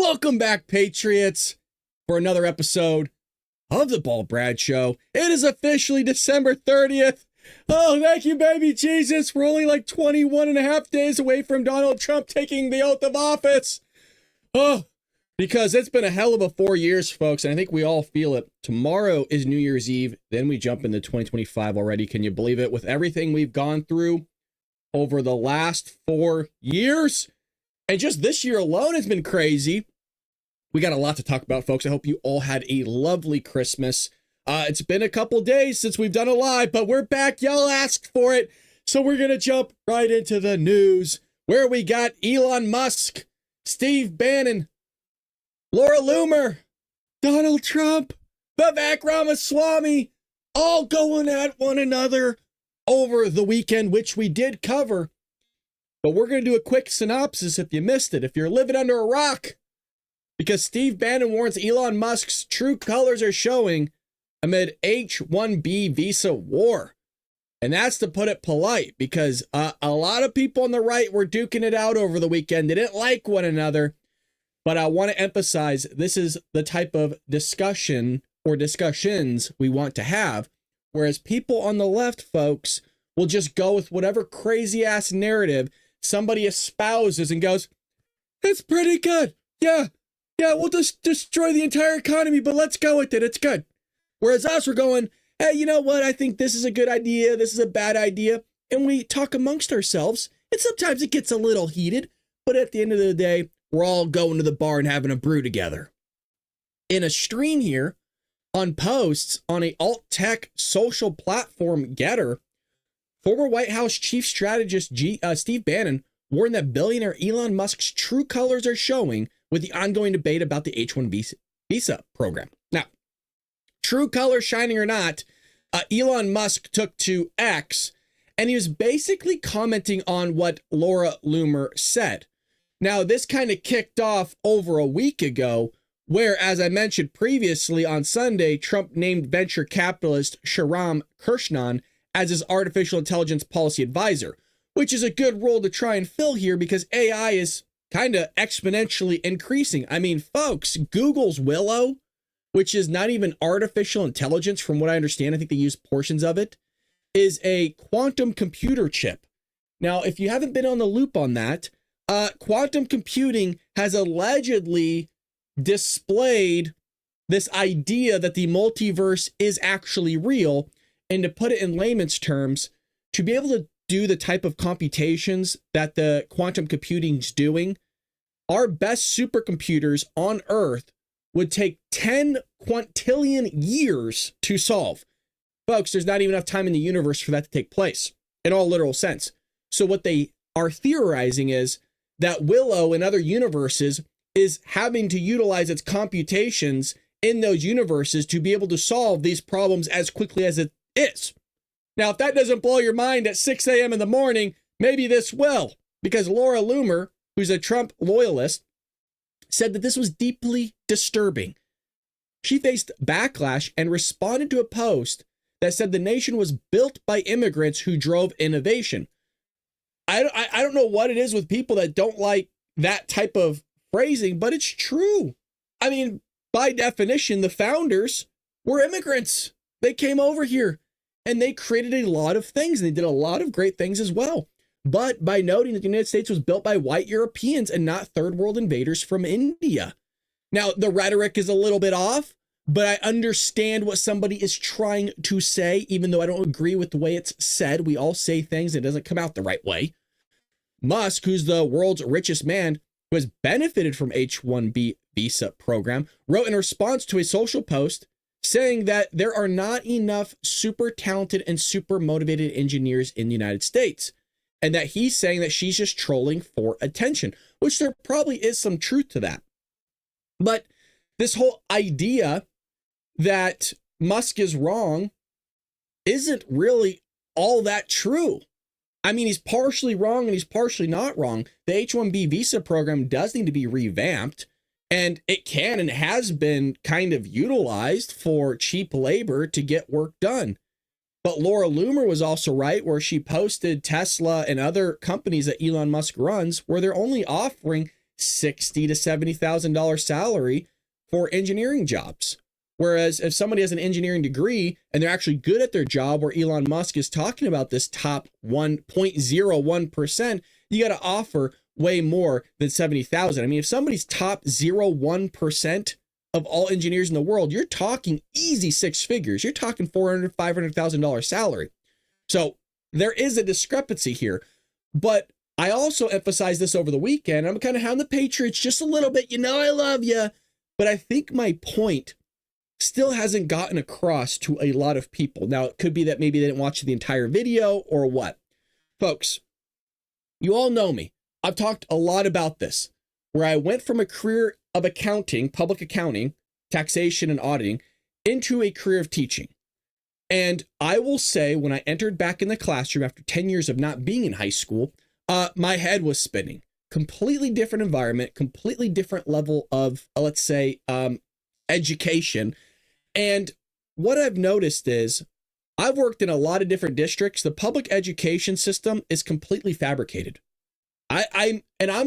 Welcome back, Patriots, for another episode of The Bald Brad Show. It is officially December 30th. Oh, thank you, baby Jesus. We're only like 21 and a half days away from Donald Trump taking the oath of office. Oh, because it's been a hell of a 4 years, folks, and I think we all feel it. Tomorrow is New Year's Eve. Then we jump into 2025 already. Can you believe it? With everything we've gone through over the last 4 years, and just this year alone has been crazy. We got a lot to talk about, folks. I hope you all had a lovely Christmas. It's been a couple days since we've done a live, but we're back. Y'all asked for it. So we're going to jump right into the news, where we got Elon Musk, Steve Bannon, Laura Loomer, Donald Trump, Vivek Ramaswamy, all going at one another over the weekend, which we did cover. But we're going to do a quick synopsis if you missed it, if you're living under a rock, because Steve Bannon warns Elon Musk's true colors are showing amid H-1B visa war. And that's to put it polite, because a lot of people on the right were duking it out over the weekend. They didn't like one another. But I want to emphasize, this is the type of discussion or discussions we want to have. Whereas people on the left, folks, will just go with whatever crazy ass narrative somebody espouses and goes, it's pretty good. Yeah, we'll just destroy the entire economy, but let's go with it. It's good. Whereas us, we're going, hey, you know what? I think this is a good idea. This is a bad idea. And we talk amongst ourselves. And sometimes it gets a little heated. But at the end of the day, we're all going to the bar and having a brew together. In a stream here on posts on a alt-tech social platform Getter, former White House chief strategist Steve Bannon warned that billionaire Elon Musk's true colors are showing with the ongoing debate about the H-1B visa program. Now, true colors shining or not, Elon Musk took to X, and he was basically commenting on what Laura Loomer said. Now, this kind of kicked off over a week ago, where, as I mentioned previously on Sunday, Trump named venture capitalist Shahram Krishnan as his artificial intelligence policy advisor, which is a good role to try and fill here because AI is kind of exponentially increasing. I mean, folks, Google's Willow, which is not even artificial intelligence, from what I understand, I think they use portions of it, is a quantum computer chip. Now, if you haven't been on the loop on that, quantum computing has allegedly displayed this idea that the multiverse is actually real. And to put it in layman's terms, to be able to do the type of computations that the quantum computing's doing, our best supercomputers on Earth would take 10 quintillion years to solve. Folks, there's not even enough time in the universe for that to take place in all literal sense. So what they are theorizing is that Willow and other universes is having to utilize its computations in those universes to be able to solve these problems as quickly as it is. Now, if that doesn't blow your mind at 6 a.m. in the morning, maybe this will, because Laura Loomer, who's a Trump loyalist, said that this was deeply disturbing. She faced backlash and responded to a post that said the nation was built by immigrants who drove innovation. I don't know what it is with people that don't like that type of phrasing, but it's true. I mean, by definition, the founders were immigrants. They came over here and they created a lot of things, and they did a lot of great things as well. But by noting that the United States was built by white Europeans and not third world invaders from India. Now, the rhetoric is a little bit off, but I understand what somebody is trying to say, even though I don't agree with the way it's said. We all say things and it doesn't come out the right way. Musk, who's the world's richest man, who has benefited from H-1B visa program, wrote in response to a social post saying that there are not enough super talented and super motivated engineers in the United States, and that he's saying that she's just trolling for attention, which there probably is some truth to that. But this whole idea that Musk is wrong isn't really all that true. I mean, he's partially wrong and he's partially not wrong. The H-1B visa program does need to be revamped, and it can and has been kind of utilized for cheap labor to get work done. But Laura Loomer was also right, where she posted Tesla and other companies that Elon Musk runs, where they're only offering $60,000 to $70,000 salary for engineering jobs. Whereas if somebody has an engineering degree and they're actually good at their job, where Elon Musk is talking about this top 1.01%, you got to offer way more than 70,000. I mean, if somebody's top 0.01% of all engineers in the world, you're talking easy six figures. You're talking $400,000, $500,000 salary. So there is a discrepancy here. But I also emphasized this over the weekend. I'm kind of hounding the Patriots just a little bit. You know, I love you. But I think my point still hasn't gotten across to a lot of people. Now, it could be that maybe they didn't watch the entire video or what. Folks, you all know me. I've talked a lot about this, where I went from a career of accounting, public accounting, taxation and auditing, into a career of teaching. And I will say, when I entered back in the classroom after 10 years of not being in high school, my head was spinning. Completely different environment, completely different level of, let's say, education. And what I've noticed is, I've worked in a lot of different districts. The public education system is completely fabricated. I'm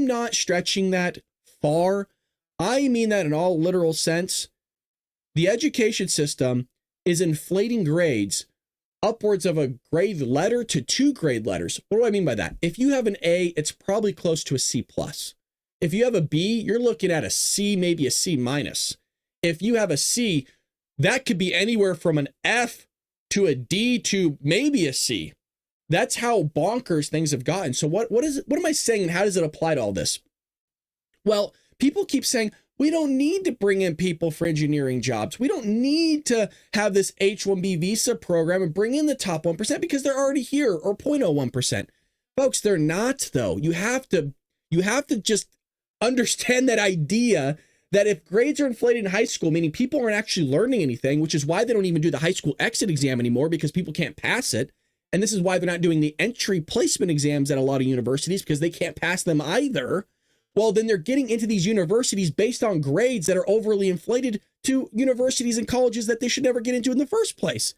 not stretching that far. I mean that in all literal sense. The education system is inflating grades upwards of a grade letter to 2 grade letters. What do I mean by that? If you have an A, it's probably close to a C+. If you have a B, you're looking at a C, maybe a C-. If you have a C, that could be anywhere from an F to a D to maybe a C. That's how bonkers things have gotten. So what am I saying, and how does it apply to all this? Well, people keep saying, we don't need to bring in people for engineering jobs. We don't need to have this H-1B visa program and bring in the top 1% because they're already here, or 0.01%. Folks, they're not, though. You have to just understand that idea that if grades are inflated in high school, meaning people aren't actually learning anything, which is why they don't even do the high school exit exam anymore, because people can't pass it. And this is why they're not doing the entry placement exams at a lot of universities, because they can't pass them either. Well, then they're getting into these universities based on grades that are overly inflated to universities and colleges that they should never get into in the first place.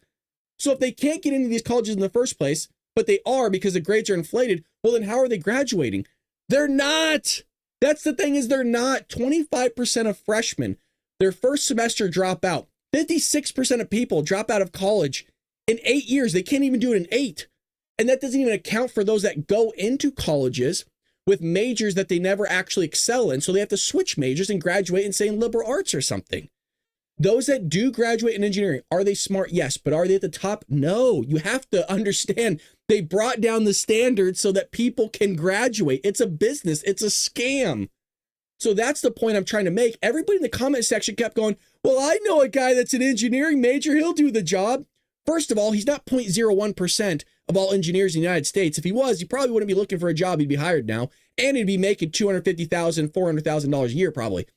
So if they can't get into these colleges in the first place, but they are because the grades are inflated, well, then how are they graduating? They're not. That's the thing, is they're not. 25% of freshmen, their first semester drop out. 56% of people drop out of college in 8 years. They can't even do it in 8. And that doesn't even account for those that go into colleges with majors that they never actually excel in. So they have to switch majors and graduate in, say, liberal arts or something. Those that do graduate in engineering, are they smart? Yes. But are they at the top? No. You have to understand they brought down the standards so that people can graduate. It's a business. It's a scam. So that's the point I'm trying to make. Everybody in the comment section kept going, well, I know a guy that's an engineering major. He'll do the job. First of all, he's not 0.01% of all engineers in the United States. If he was, he probably wouldn't be looking for a job. He'd be hired now, and he'd be making $250,000, $400,000 a year probably.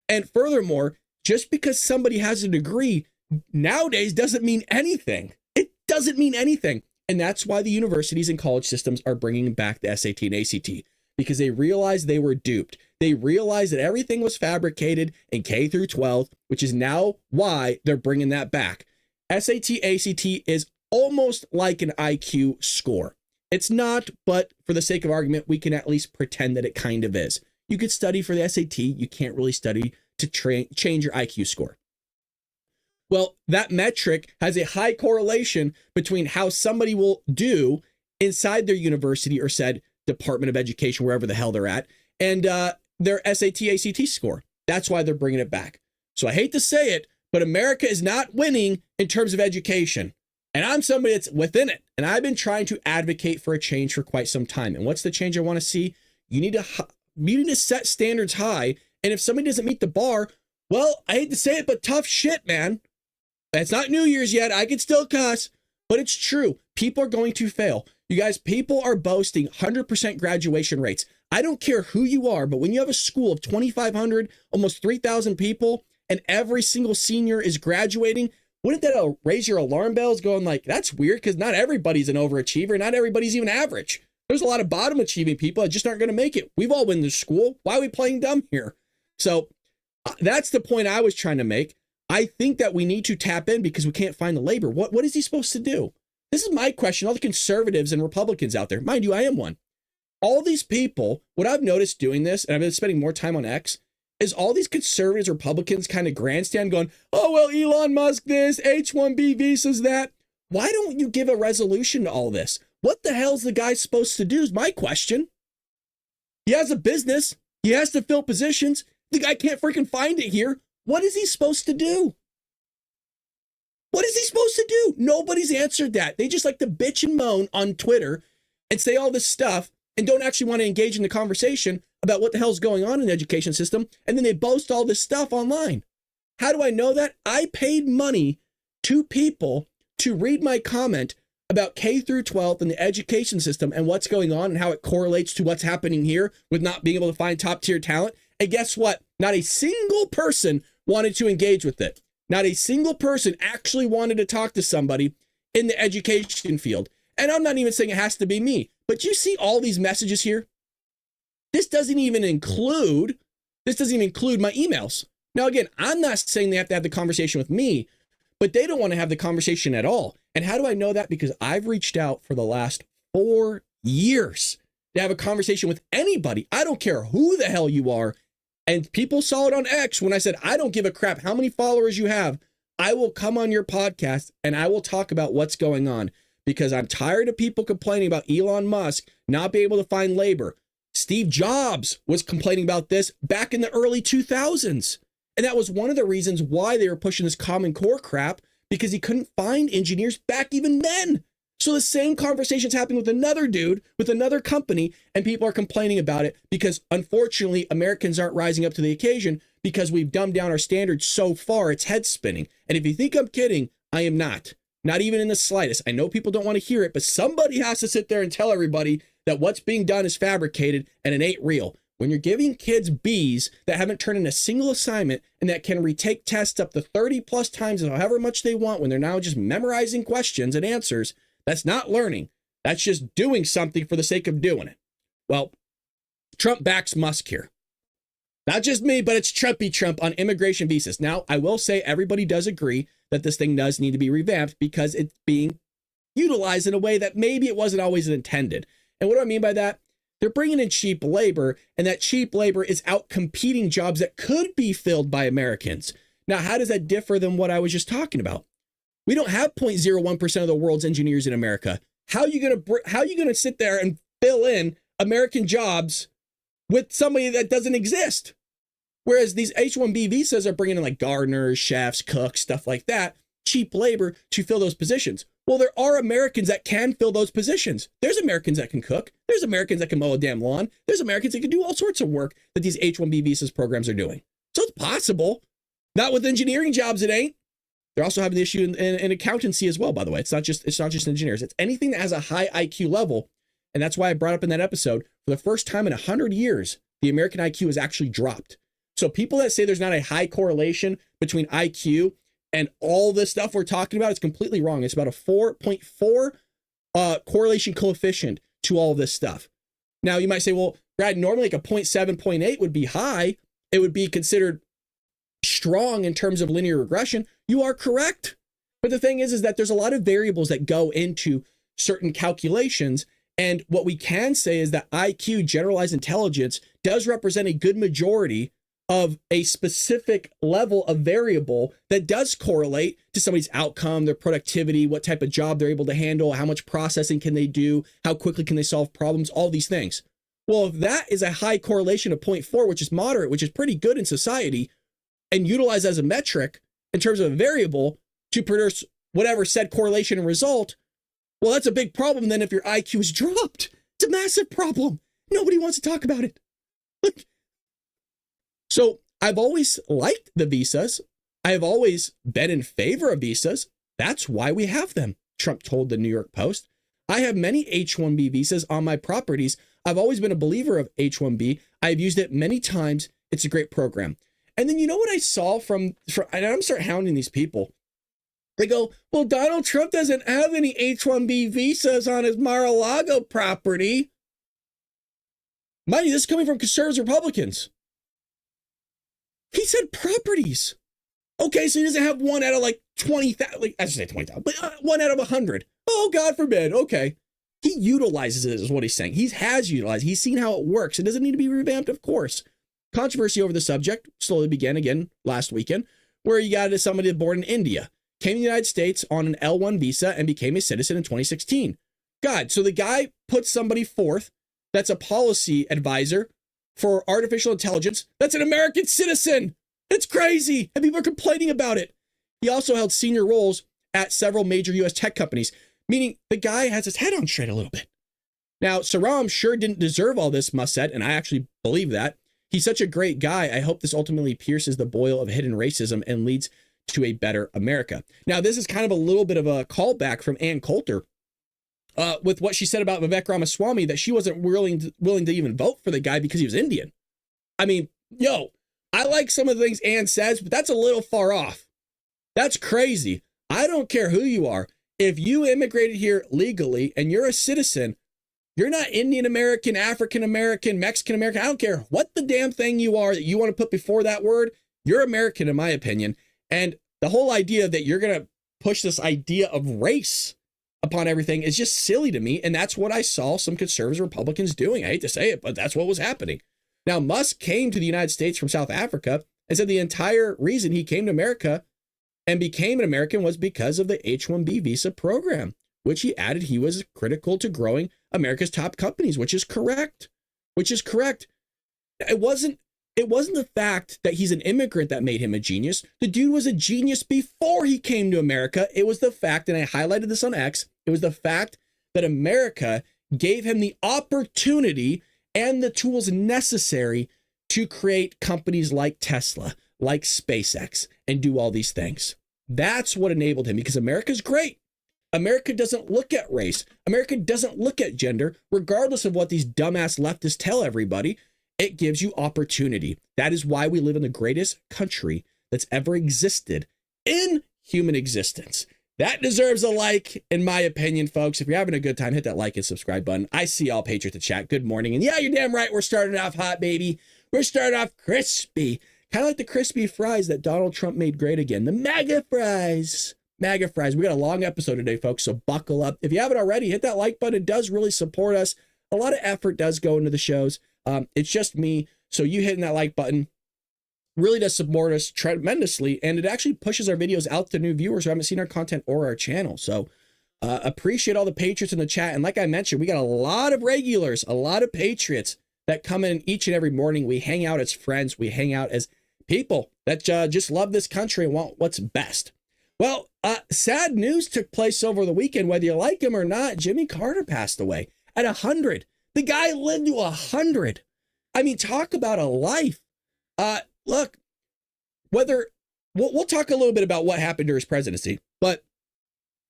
And furthermore, just because somebody has a degree nowadays doesn't mean anything. It doesn't mean anything. And that's why the universities and college systems are bringing back the SAT and ACT, because they realized they were duped. They realized that everything was fabricated in K through 12, which is now why they're bringing that back. SAT, ACT is almost like an IQ score. It's not, but for the sake of argument, we can at least pretend that it kind of is. You could study for the SAT. You can't really study to change your IQ score. Well, that metric has a high correlation between how somebody will do inside their university or said Department of Education, wherever the hell they're at, and their SAT, ACT score. That's why they're bringing it back. So I hate to say it, but America is not winning in terms of education. And I'm somebody that's within it. And I've been trying to advocate for a change for quite some time. And what's the change I want to see? You need to set standards high. And if somebody doesn't meet the bar, well, I hate to say it, but tough shit, man. It's not New Year's yet. I can still cuss, but it's true. People are going to fail. You guys, people are boasting 100% graduation rates. I don't care who you are, but when you have a school of 2,500, almost 3,000 people, and every single senior is graduating, wouldn't that raise your alarm bells going like, that's weird, because not everybody's an overachiever. Not everybody's even average. There's a lot of bottom achieving people that just aren't going to make it. We've all been to school. Why are we playing dumb here? So that's the point I was trying to make. I think that we need to tap in because we can't find the labor. What is he supposed to do? This is my question. All the conservatives and Republicans out there, mind you, I am one. all these people, what I've noticed doing this, and I've been spending more time on X, is all these conservatives, Republicans kind of grandstand going, oh, well, Elon Musk this, H-1B visas that. Why don't you give a resolution to all this? What the hell's the guy supposed to do is my question. He has a business. He has to fill positions. The guy can't freaking find it here. What is he supposed to do? What is he supposed to do? Nobody's answered that. They just like to bitch and moan on Twitter and say all this stuff and don't actually want to engage in the conversation about what the hell's going on in the education system. And then they boast all this stuff online. How do I know that? I paid money to people to read my comment about K through 12 and the education system and what's going on and how it correlates to what's happening here with not being able to find top tier talent. And guess what? Not a single person wanted to engage with it. Not a single person actually wanted to talk to somebody in the education field. And I'm not even saying it has to be me, but you see all these messages here. This doesn't even include my emails. Now, again, I'm not saying they have to have the conversation with me, but they don't want to have the conversation at all. And how do I know that? Because I've reached out for the last 4 years to have a conversation with anybody. I don't care who the hell you are. And people saw it on X when I said, I don't give a crap how many followers you have. I will come on your podcast and I will talk about what's going on because I'm tired of people complaining about Elon Musk not being able to find labor. Steve Jobs was complaining about this back in the early 2000s. And that was one of the reasons why they were pushing this Common Core crap, because he couldn't find engineers back even then. So the same conversation's happening with another dude, with another company, and people are complaining about it because, unfortunately, Americans aren't rising up to the occasion because we've dumbed down our standards so far, it's head spinning. And if you think I'm kidding, I am not. Not even in the slightest. I know people don't want to hear it, but somebody has to sit there and tell everybody that what's being done is fabricated and it ain't real. When you're giving kids B's that haven't turned in a single assignment and that can retake tests up to 30 plus times and however much they want when they're now just memorizing questions and answers, that's not learning. That's just doing something for the sake of doing it. Well, Trump backs Musk here. Not just me, but it's Trumpy Trump on immigration visas. Now, I will say everybody does agree that this thing does need to be revamped because it's being utilized in a way that maybe it wasn't always intended. And what do I mean by that? They're bringing in cheap labor, and that cheap labor is out competing jobs that could be filled by Americans. Now, how does that differ than what I was just talking about? We don't have 0.01% of the world's engineers in America. How are you going to sit there and fill in American jobs with somebody that doesn't exist? Whereas these H-1B visas are bringing in like gardeners, chefs, cooks, stuff like that, cheap labor to fill those positions. Well, there are Americans that can fill those positions. There's Americans that can cook. There's Americans that can mow a damn lawn. There's Americans that can do all sorts of work that these H-1B visas programs are doing. So it's possible. Not with engineering jobs, it ain't. They're also having the issue in accountancy as well, by the way. It's not just engineers. It's anything that has a high IQ level. And that's why I brought up in that episode, for the first time in 100 years, the American IQ has actually dropped. So people that say there's not a high correlation between IQ and all this stuff we're talking about, it's completely wrong. It's about a 4.4 correlation coefficient to all of this stuff. Now, you might say, well, Brad, normally like a 0.7, 0.8 would be high. It would be considered strong in terms of linear regression. You are correct. But the thing is that there's a lot of variables that go into certain calculations. And what we can say is that IQ, generalized intelligence, does represent a good majority of a specific level of variable that does correlate to somebody's outcome, their productivity, what type of job they're able to handle, how much processing can they do, how quickly can they solve problems, all these things. Well, if that is a high correlation of 0.4, which is moderate, which is pretty good in society, and utilized as a metric in terms of a variable to produce whatever said correlation and result, well, that's a big problem then if your IQ is dropped. It's a massive problem. Nobody wants to talk about it. So I've always liked the visas. I have always been in favor of visas. That's why we have them, Trump told the New York Post. I have many H-1B visas on my properties. I've always been a believer of H-1B. I've used it many times. It's a great program. And then you know what I saw and I'm starting hounding these people. They go, well, Donald Trump doesn't have any H-1B visas on his Mar-a-Lago property. Mind you, this is coming from conservative Republicans. He said properties. Okay, so he doesn't have one out of like 20,000, I should say 20,000, but one out of 100. Oh, God forbid. Okay. He utilizes it, is what he's saying. He has utilized. He's seen how it works. It doesn't need to be revamped, of course. Controversy over the subject slowly began again last weekend, where you got somebody born in India, came to the United States on an L1 visa and became a citizen in 2016. God, so the guy puts somebody forth that's a policy advisor for artificial intelligence that's an American citizen. It's crazy, and people are complaining about it. He also held senior roles at several major U.S. tech companies, meaning the guy has his head on straight a little bit. Now, Saram sure didn't deserve all this, Musk said, and I actually believe that. He's such a great guy. I hope this ultimately pierces the boil of hidden racism and leads to a better America. Now, this is kind of a little bit of a callback from Ann Coulter with what she said about Vivek Ramaswamy, that she wasn't willing to even vote for the guy because he was Indian. I mean, I like some of the things Ann says, but that's a little far off. That's crazy. I don't care who you are. If you immigrated here legally and you're a citizen, you're not Indian American, African American, Mexican American. I don't care what the damn thing you are that you want to put before that word. You're American, in my opinion. And the whole idea that you're going to push this idea of race upon everything is just silly to me. And that's what I saw some conservatives, Republicans doing. I hate to say it, but that's what was happening. Now, Musk came to the United States from South Africa and said the entire reason he came to America and became an American was because of the H-1B visa program, which he added he was critical to growing America's top companies, which is correct. It wasn't the fact that he's an immigrant that made him a genius. The dude was a genius before he came to America. It was the fact, and I highlighted this on X, it was the fact that America gave him the opportunity and the tools necessary to create companies like Tesla, like SpaceX, and do all these things. That's what enabled him, because America's great. America doesn't look at race. America doesn't look at gender, regardless of what these dumbass leftists tell everybody. It gives you opportunity. That is why we live in the greatest country that's ever existed in human existence. That deserves a like, in my opinion, folks. If you're having a good time, hit that like and subscribe button. I see all Patriots to chat. Good morning. And yeah, you're damn right. We're starting off hot, baby. We're starting off crispy. Kind of like the crispy fries that Donald Trump made great again. The MAGA fries. MAGA fries. We got a long episode today, folks, so buckle up. If you haven't already, hit that like button. It does really support us. A lot of effort does go into the shows. It's just me. So you hitting that like button really does support us tremendously. And it actually pushes our videos out to new viewers who haven't seen our content or our channel. So appreciate all the Patriots in the chat. And like I mentioned, we got a lot of regulars, a lot of Patriots that come in each and every morning. We hang out as friends. We hang out as people that just love this country and want what's best. Well, sad news took place over the weekend. Whether you like him or not, Jimmy Carter passed away at 100. The guy lived to 100. I mean, talk about a life. Look, we'll talk a little bit about what happened during his presidency, but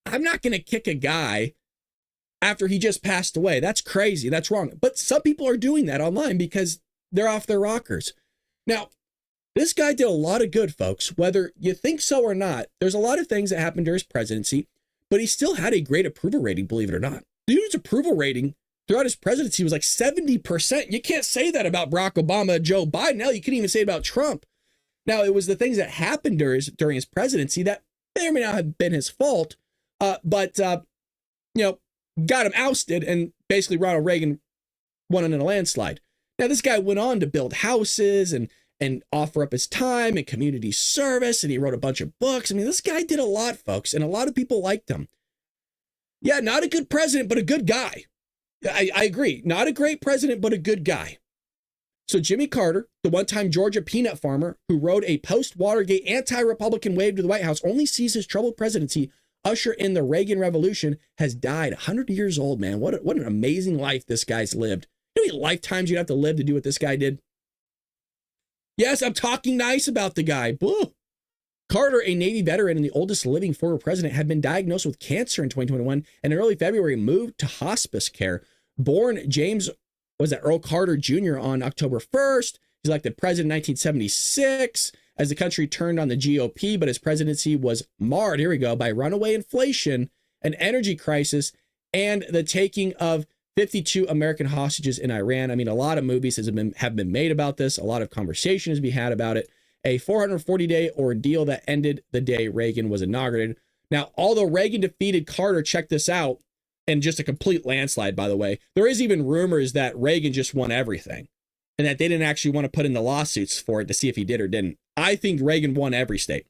I'm not going to kick a guy after he just passed away. That's crazy. That's wrong. But some people are doing that online because they're off their rockers. Now, this guy did a lot of good, folks. Whether you think so or not, there's a lot of things that happened during his presidency, but he still had a great approval rating, believe it or not. The dude's approval rating throughout his presidency was like 70%. You can't say that about Barack Obama, Joe Biden. Now you couldn't even say it about Trump. Now, it was the things that happened during his presidency that may or may not have been his fault, but got him ousted, and basically Ronald Reagan won in a landslide. Now, this guy went on to build houses and offer up his time and community service, and he wrote a bunch of books. I mean, this guy did a lot, folks, and a lot of people liked him. Yeah, not a good president, but a good guy. I agree. Not a great president, but a good guy. So Jimmy Carter, the one-time Georgia peanut farmer who rode a post-Watergate anti-Republican wave to the White House, only sees his troubled presidency usher in the Reagan Revolution, has died 100 years old, man. What an amazing life this guy's lived. You know how many lifetimes you'd have to live to do what this guy did? Yes, I'm talking nice about the guy. Boo. Carter, a Navy veteran and the oldest living former president, had been diagnosed with cancer in 2021 and in early February moved to hospice care. Born James Earl Carter Jr. on October 1st. He's elected president in 1976 as the country turned on the GOP, but his presidency was marred, here we go, by runaway inflation, an energy crisis, and the taking of 52 American hostages in Iran. I mean, a lot of movies have been made about this. A lot of conversation has been had about it. A 440-day ordeal that ended the day Reagan was inaugurated. Now, although Reagan defeated Carter, check this out, and just a complete landslide, by the way. There is even rumors that Reagan just won everything and that they didn't actually want to put in the lawsuits for it to see if he did or didn't. I think Reagan won every state.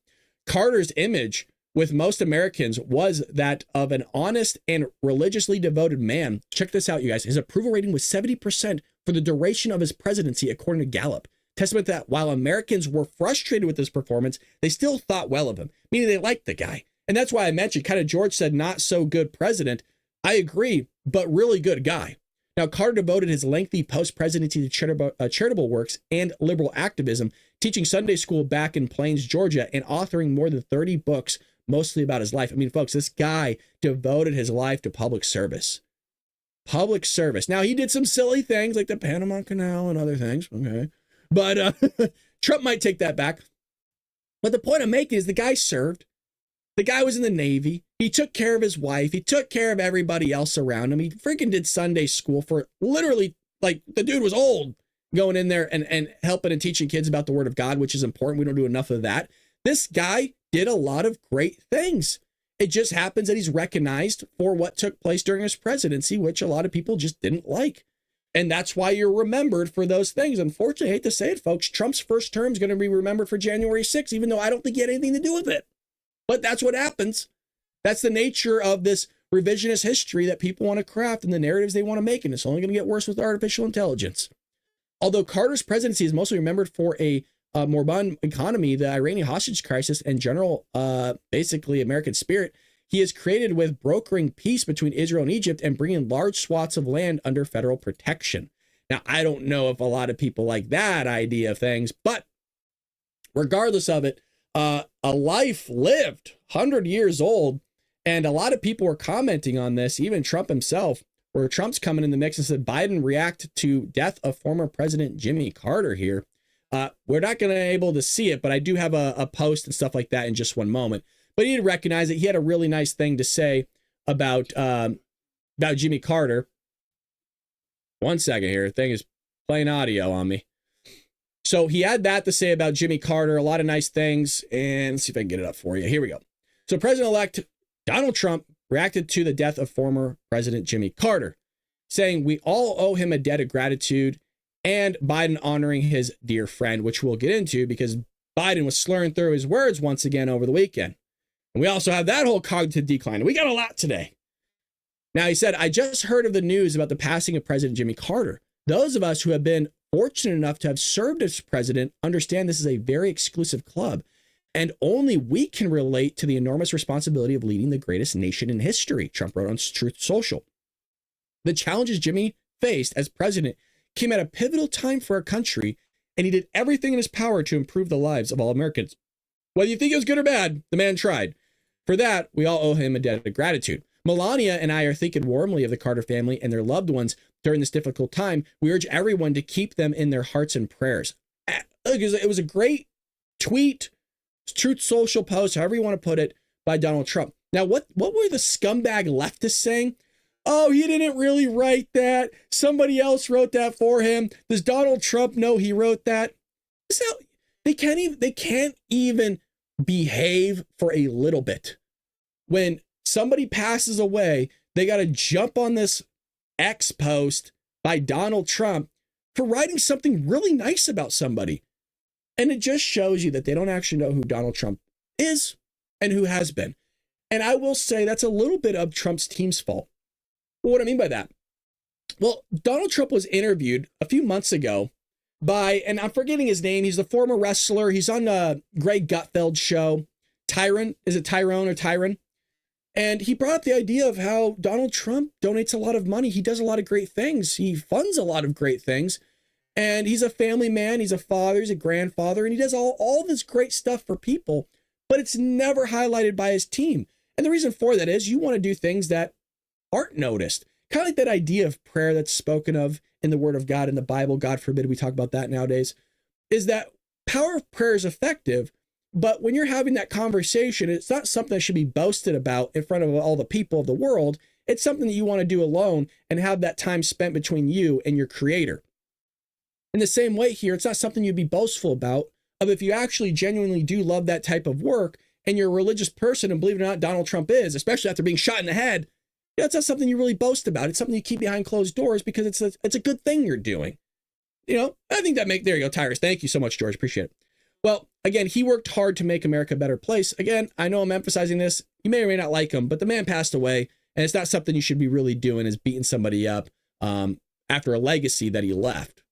Carter's image with most Americans was that of an honest and religiously devoted man. Check this out, you guys. His approval rating was 70% for the duration of his presidency, according to Gallup. Testament that while Americans were frustrated with his performance, they still thought well of him, meaning they liked the guy. And that's why I mentioned, kind of George said, not so good president. I agree, but really good guy. Now, Carter devoted his lengthy post-presidency to charitable works and liberal activism, teaching Sunday school back in Plains, Georgia, and authoring more than 30 books, mostly about his life. I mean, folks, this guy devoted his life to public service. Public service. Now, he did some silly things like the Panama Canal and other things. Okay. But Trump might take that back. But the point I'm making is the guy served. The guy was in the Navy. He took care of his wife. He took care of everybody else around him. He freaking did Sunday school for literally, like, the dude was old going in there and helping and teaching kids about the word of God, which is important. We don't do enough of that. This guy did a lot of great things. It just happens that he's recognized for what took place during his presidency, which a lot of people just didn't like. And that's why you're remembered for those things. Unfortunately, I hate to say it, folks, Trump's first term is going to be remembered for January 6th, even though I don't think he had anything to do with it. But that's what happens. That's the nature of this revisionist history that people want to craft and the narratives they want to make. And it's only going to get worse with artificial intelligence. Although Carter's presidency is mostly remembered for a moribund economy, the Iranian hostage crisis, and general, basically American spirit, he is created with brokering peace between Israel and Egypt and bringing large swaths of land under federal protection. Now, I don't know if a lot of people like that idea of things, but regardless of it, a life lived, 100 years old. And a lot of people were commenting on this, even Trump himself, where Trump's coming in the mix and said, Biden react to death of former President Jimmy Carter here. We're not going to be able to see it, but I do have a post and stuff like that in just one moment. But he did recognize that he had a really nice thing to say about Jimmy Carter. One second here. Thing is playing audio on me. So he had that to say about Jimmy Carter, a lot of nice things. And let's see if I can get it up for you. Here we go. So President-elect Donald Trump reacted to the death of former President Jimmy Carter, saying we all owe him a debt of gratitude, and Biden honoring his dear friend, which we'll get into because Biden was slurring through his words once again over the weekend. And we also have that whole cognitive decline. We got a lot today. Now, he said, I just heard of the news about the passing of President Jimmy Carter. Those of us who have been fortunate enough to have served as president understand this is a very exclusive club, and only we can relate to the enormous responsibility of leading the greatest nation in history, Trump wrote on Truth Social. The challenges Jimmy faced as president came at a pivotal time for our country, and he did everything in his power to improve the lives of all Americans. Whether you think it was good or bad, the man tried. For that, we all owe him a debt of gratitude. Melania and I are thinking warmly of the Carter family and their loved ones during this difficult time. We urge everyone to keep them in their hearts and prayers. It was a great tweet, Truth Social post, however you want to put it, by Donald Trump. Now, what were the scumbag leftists saying? Oh, he didn't really write that. Somebody else wrote that for him. Does Donald Trump know he wrote that? So they can't even behave for a little bit. When somebody passes away, they got to jump on this X post by Donald Trump for writing something really nice about somebody. And it just shows you that they don't actually know who Donald Trump is and who has been. And I will say that's a little bit of Trump's team's fault. Well, what do I mean by that? Well, Donald Trump was interviewed a few months ago by, and I'm forgetting his name, he's the former wrestler. He's on Greg Gutfeld's show. Tyron, is it Tyrone or Tyron? And he brought up the idea of how Donald Trump donates a lot of money. He does a lot of great things. He funds a lot of great things. And he's a family man. He's a father. He's a grandfather. And he does all this great stuff for people. But it's never highlighted by his team. And the reason for that is you want to do things that aren't noticed. Kind of like that idea of prayer that's spoken of in the Word of God in the Bible. God forbid we talk about that nowadays. Is that power of prayer is effective. But when you're having that conversation, it's not something that should be boasted about in front of all the people of the world. It's something that you want to do alone and have that time spent between you and your creator. In the same way here, it's not something you'd be boastful about of if you actually genuinely do love that type of work and you're a religious person, and believe it or not, Donald Trump is, especially after being shot in the head. That's not something you really boast about. It's something you keep behind closed doors because it's a good thing you're doing. I think there you go, Tyrus. Thank you so much, George. Appreciate it. Well, again, he worked hard to make America a better place. Again, I know I'm emphasizing this. You may or may not like him, but the man passed away, and it's not something you should be really doing is beating somebody up after a legacy that he left.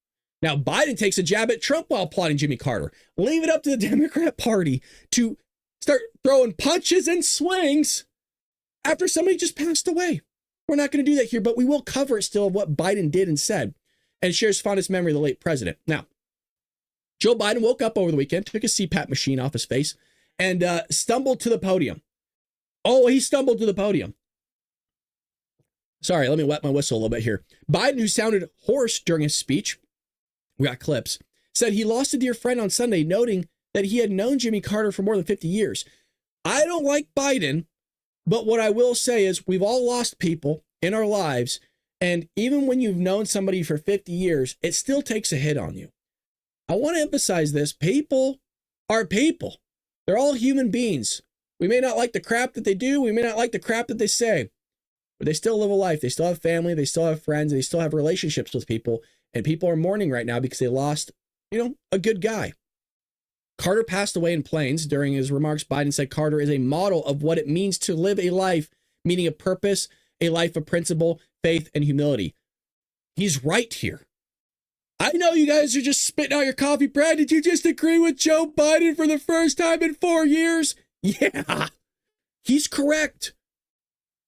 Now, Biden takes a jab at Trump while applauding Jimmy Carter. Leave it up to the Democrat Party to start throwing punches and swings after somebody just passed away. We're not going to do that here, but we will cover it still of what Biden did and said and shares fondest memory of the late president. Now, Joe Biden woke up over the weekend, took his CPAP machine off his face, and stumbled to the podium. Oh, he stumbled to the podium. Sorry, let me wet my whistle a little bit here. Biden, who sounded hoarse during his speech, we got clips, said he lost a dear friend on Sunday, noting that he had known Jimmy Carter for more than 50 years. I don't like Biden, but what I will say is we've all lost people in our lives, and even when you've known somebody for 50 years, it still takes a hit on you. I want to emphasize this. People are people. They're all human beings. We may not like the crap that they do. We may not like the crap that they say, but they still live a life. They still have family. They still have friends. They still have relationships with people. And people are mourning right now because they lost, a good guy. Carter passed away in Plains. During his remarks, Biden said Carter is a model of what it means to live a life, meaning a purpose, a life of principle, faith, and humility. He's right here. I know you guys are just spitting out your coffee. Brad, did you just agree with Joe Biden for the first time in 4 years? Yeah, he's correct.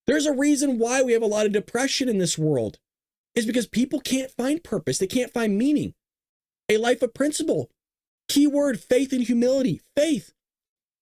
There's a reason why we have a lot of depression in this world. It's because people can't find purpose. They can't find meaning. A life of principle. Key word, faith and humility. Faith.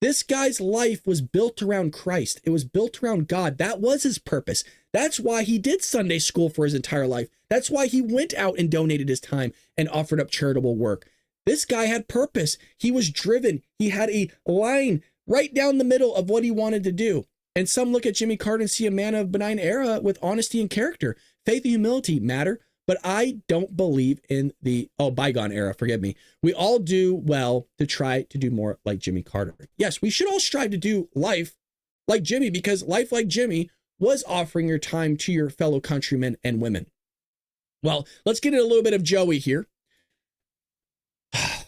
This guy's life was built around Christ. It was built around God. That was his purpose. That's why he did Sunday school for his entire life. That's why he went out and donated his time and offered up charitable work. This guy had purpose. He was driven. He had a line right down the middle of what he wanted to do. And some look at Jimmy Carter and see a man of benign era with honesty and character. Faith and humility matter, but I don't believe in the bygone era. Forgive me. We all do well to try to do more like Jimmy Carter. Yes, we should all strive to do life like Jimmy, because life like Jimmy was offering your time to your fellow countrymen and women. Well, let's get into a little bit of Joey here. I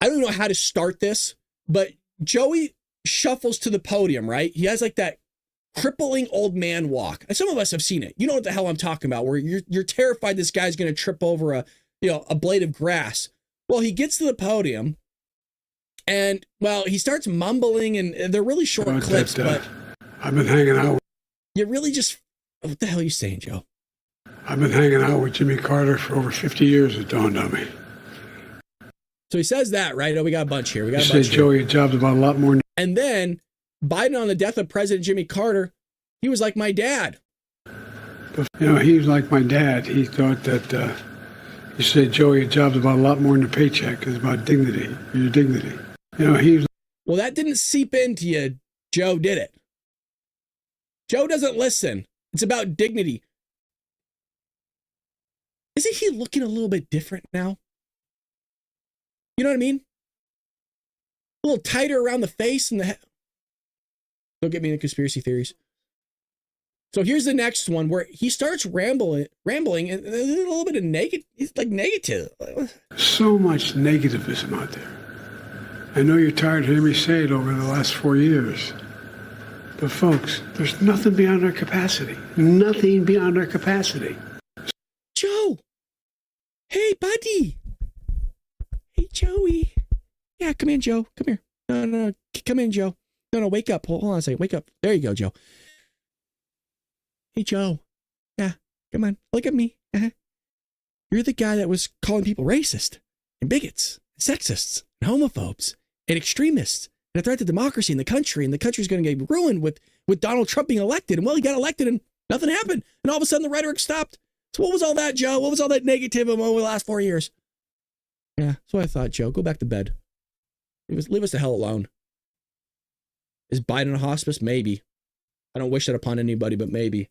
don't know how to start this, but Joey shuffles to the podium, right? He has like that crippling old man walk. And some of us have seen it. You know what the hell I'm talking about, where you're terrified this guy's going to trip over a blade of grass. Well, he gets to the podium and, he starts mumbling, and they're really short clips, but I've been hanging out. You really just, what the hell are you saying, Joe? I've been hanging out with Jimmy Carter for over 50 years, it dawned on me. So he says that, right? Oh, we got a bunch here. You said, Joey, your job's about a lot more. And then Biden, on the death of President Jimmy Carter, he was like my dad. He was like my dad. He thought that, you said, Joey, your job's about a lot more than a paycheck. It's about dignity, your dignity. Well, that didn't seep into you, Joe, did it? Joe doesn't listen. It's about dignity. Isn't he looking a little bit different now? You know what I mean? A little tighter around the face and the head. Don't get me into conspiracy theories. So here's the next one where he starts rambling, and there's a little bit of negative. It's like negative. So much negativism out there. I know you're tired of hearing me say it over the last 4 years. But folks, there's nothing beyond our capacity. Nothing beyond our capacity. Joe! Hey, buddy! Hey, Joey. Yeah, come in, Joe. Come here. No. Come in, Joe. No, wake up. Hold on a second. Wake up. There you go, Joe. Hey, Joe. Yeah, come on. Look at me. You're the guy that was calling people racist and bigots, and sexists, and homophobes, and extremists, and a threat to democracy in the country, and the country's going to get ruined with Donald Trump being elected. And, he got elected, and nothing happened. And all of a sudden, the rhetoric stopped. So what was all that, Joe? What was all that negativism over the last 4 years? Yeah, that's what I thought, Joe. Go back to bed. Leave us the hell alone. Is Biden a hospice? Maybe. I don't wish that upon anybody, but maybe.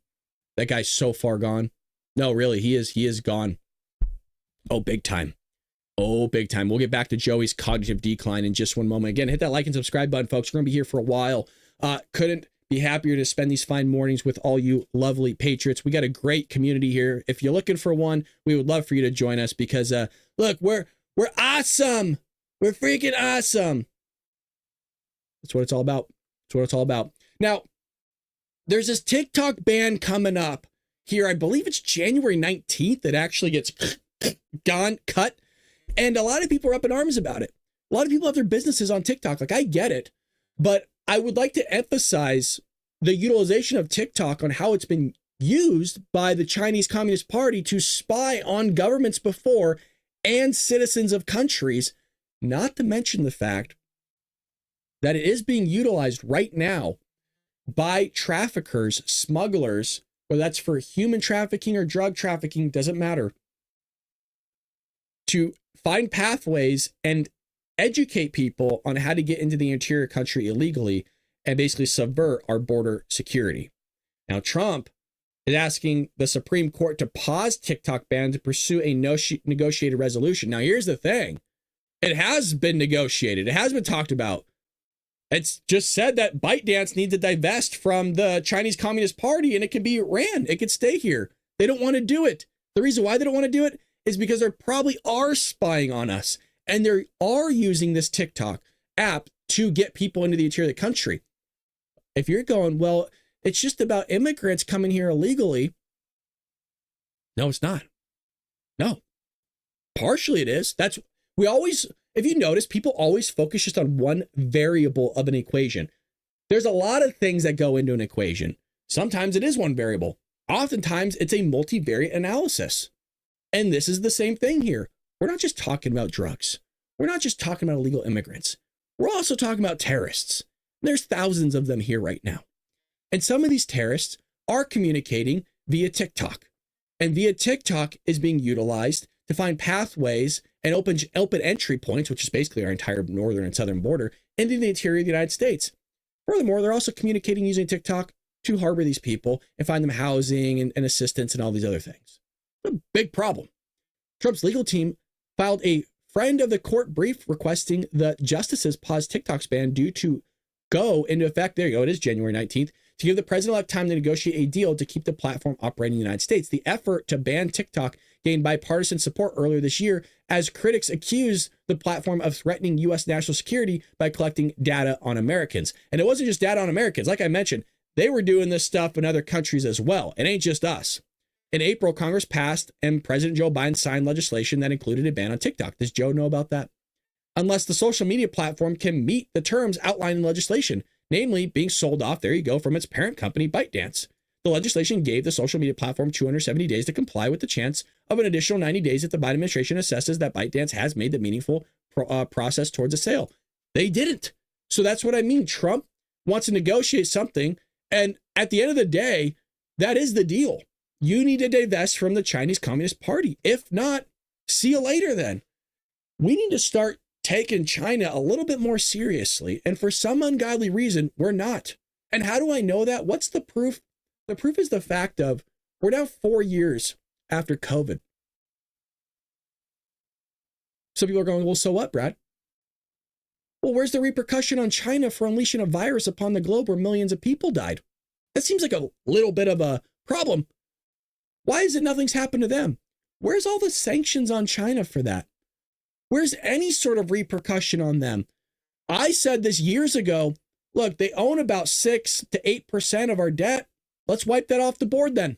That guy's so far gone. No, really, he is gone. Oh, big time. Oh, big time. We'll get back to Joey's cognitive decline in just one moment. Again, hit that like and subscribe button, folks. We're going to be here for a while. Couldn't be happier to spend these fine mornings with all you lovely patriots. We got a great community here. If you're looking for one, we would love for you to join us because look, we're awesome. We're freaking awesome. That's what it's all about. That's what it's all about. Now, there's this TikTok ban coming up here. I believe it's January 19th. It actually gets cut. And a lot of people are up in arms about it. A lot of people have their businesses on TikTok. Like, I get it. But I would like to emphasize the utilization of TikTok on how it's been used by the Chinese Communist Party to spy on governments before and citizens of countries, not to mention the fact that it is being utilized right now by traffickers, smugglers, whether that's for human trafficking or drug trafficking, doesn't matter, to find pathways and educate people on how to get into the interior country illegally and basically subvert our border security. Now, Trump is asking the Supreme Court to pause TikTok ban to pursue a negotiated resolution. Now, here's the thing. It has been negotiated. It has been talked about. It's just said that ByteDance needs to divest from the Chinese Communist Party and it can be ran. It could stay here. They don't want to do it. The reason why they don't want to do it is because they probably are spying on us and they are using this TikTok app to get people into the interior of the country. If you're going, well, it's just about immigrants coming here illegally. No, it's not. No. Partially it is. If you notice, people always focus just on one variable of an equation. There's a lot of things that go into an equation. Sometimes it is one variable. Oftentimes it's a multivariate analysis. And this is the same thing here. We're not just talking about drugs. We're not just talking about illegal immigrants. We're also talking about terrorists. There's thousands of them here right now. And some of these terrorists are communicating via TikTok. And via TikTok is being utilized to find pathways and open entry points, which is basically our entire northern and southern border, into the interior of the United States. Furthermore, they're also communicating using TikTok to harbor these people and find them housing and assistance and all these other things. A big problem. Trump's legal team filed a friend of the court brief requesting the justices pause TikTok's ban due to go into effect. There you go. It is January 19th. To give the president time to negotiate a deal to keep the platform operating in the United States. The effort to ban TikTok gained bipartisan support earlier this year as critics accused the platform of threatening U.S. national security by collecting data on Americans. And it wasn't just data on Americans. Like I mentioned, they were doing this stuff in other countries as well. It ain't just us. In April, Congress passed and President Joe Biden signed legislation that included a ban on TikTok. Does Joe know about that? Unless the social media platform can meet the terms outlined in legislation, namely being sold off, there you go, from its parent company, ByteDance. The legislation gave the social media platform 270 days to comply with the chance of an additional 90 days if the Biden administration assesses that ByteDance has made the meaningful process towards a sale. They didn't. So that's what I mean. Trump wants to negotiate something, and at the end of the day, that is the deal. You need to divest from the Chinese Communist Party. If not, see you later then. We need to start taking China a little bit more seriously. And for some ungodly reason, we're not. And how do I know that? What's the proof? The proof is the fact of we're now 4 years after COVID. Some people are going, well, so what, Brad? Well, where's the repercussion on China for unleashing a virus upon the globe where millions of people died? That seems like a little bit of a problem. Why is it nothing's happened to them? Where's all the sanctions on China for that? Where's any sort of repercussion on them? I said this years ago. Look, they own about 6 to 8% of our debt. Let's wipe that off the board then.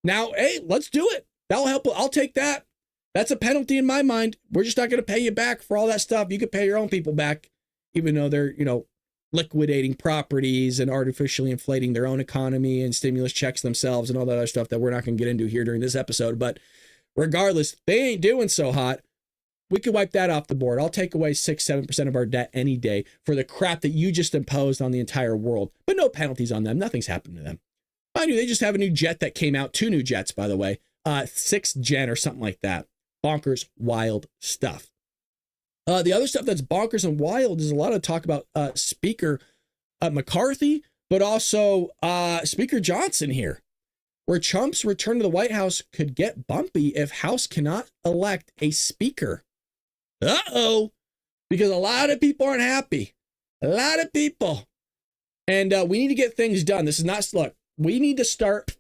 Now, hey, let's do it. That'll help. I'll take that. That's a penalty in my mind. We're just not going to pay you back for all that stuff. You could pay your own people back, even though they're, liquidating properties and artificially inflating their own economy and stimulus checks themselves and all that other stuff that we're not going to get into here during this episode. But regardless, they ain't doing so hot. We could wipe that off the board. I'll take away 6-7% of our debt any day for the crap that you just imposed on the entire world. But no penalties on them. Nothing's happened to them. I knew they just have a new jet that came out. 2 new jets, by the way. 6th gen or something like that. Bonkers, wild stuff. The other stuff that's bonkers and wild is a lot of talk about Speaker McCarthy, but also Speaker Johnson here, where Trump's return to the White House could get bumpy if House cannot elect a speaker. Uh-oh, because a lot of people aren't happy. A lot of people. And we need to get things done. This is not, look, we need to start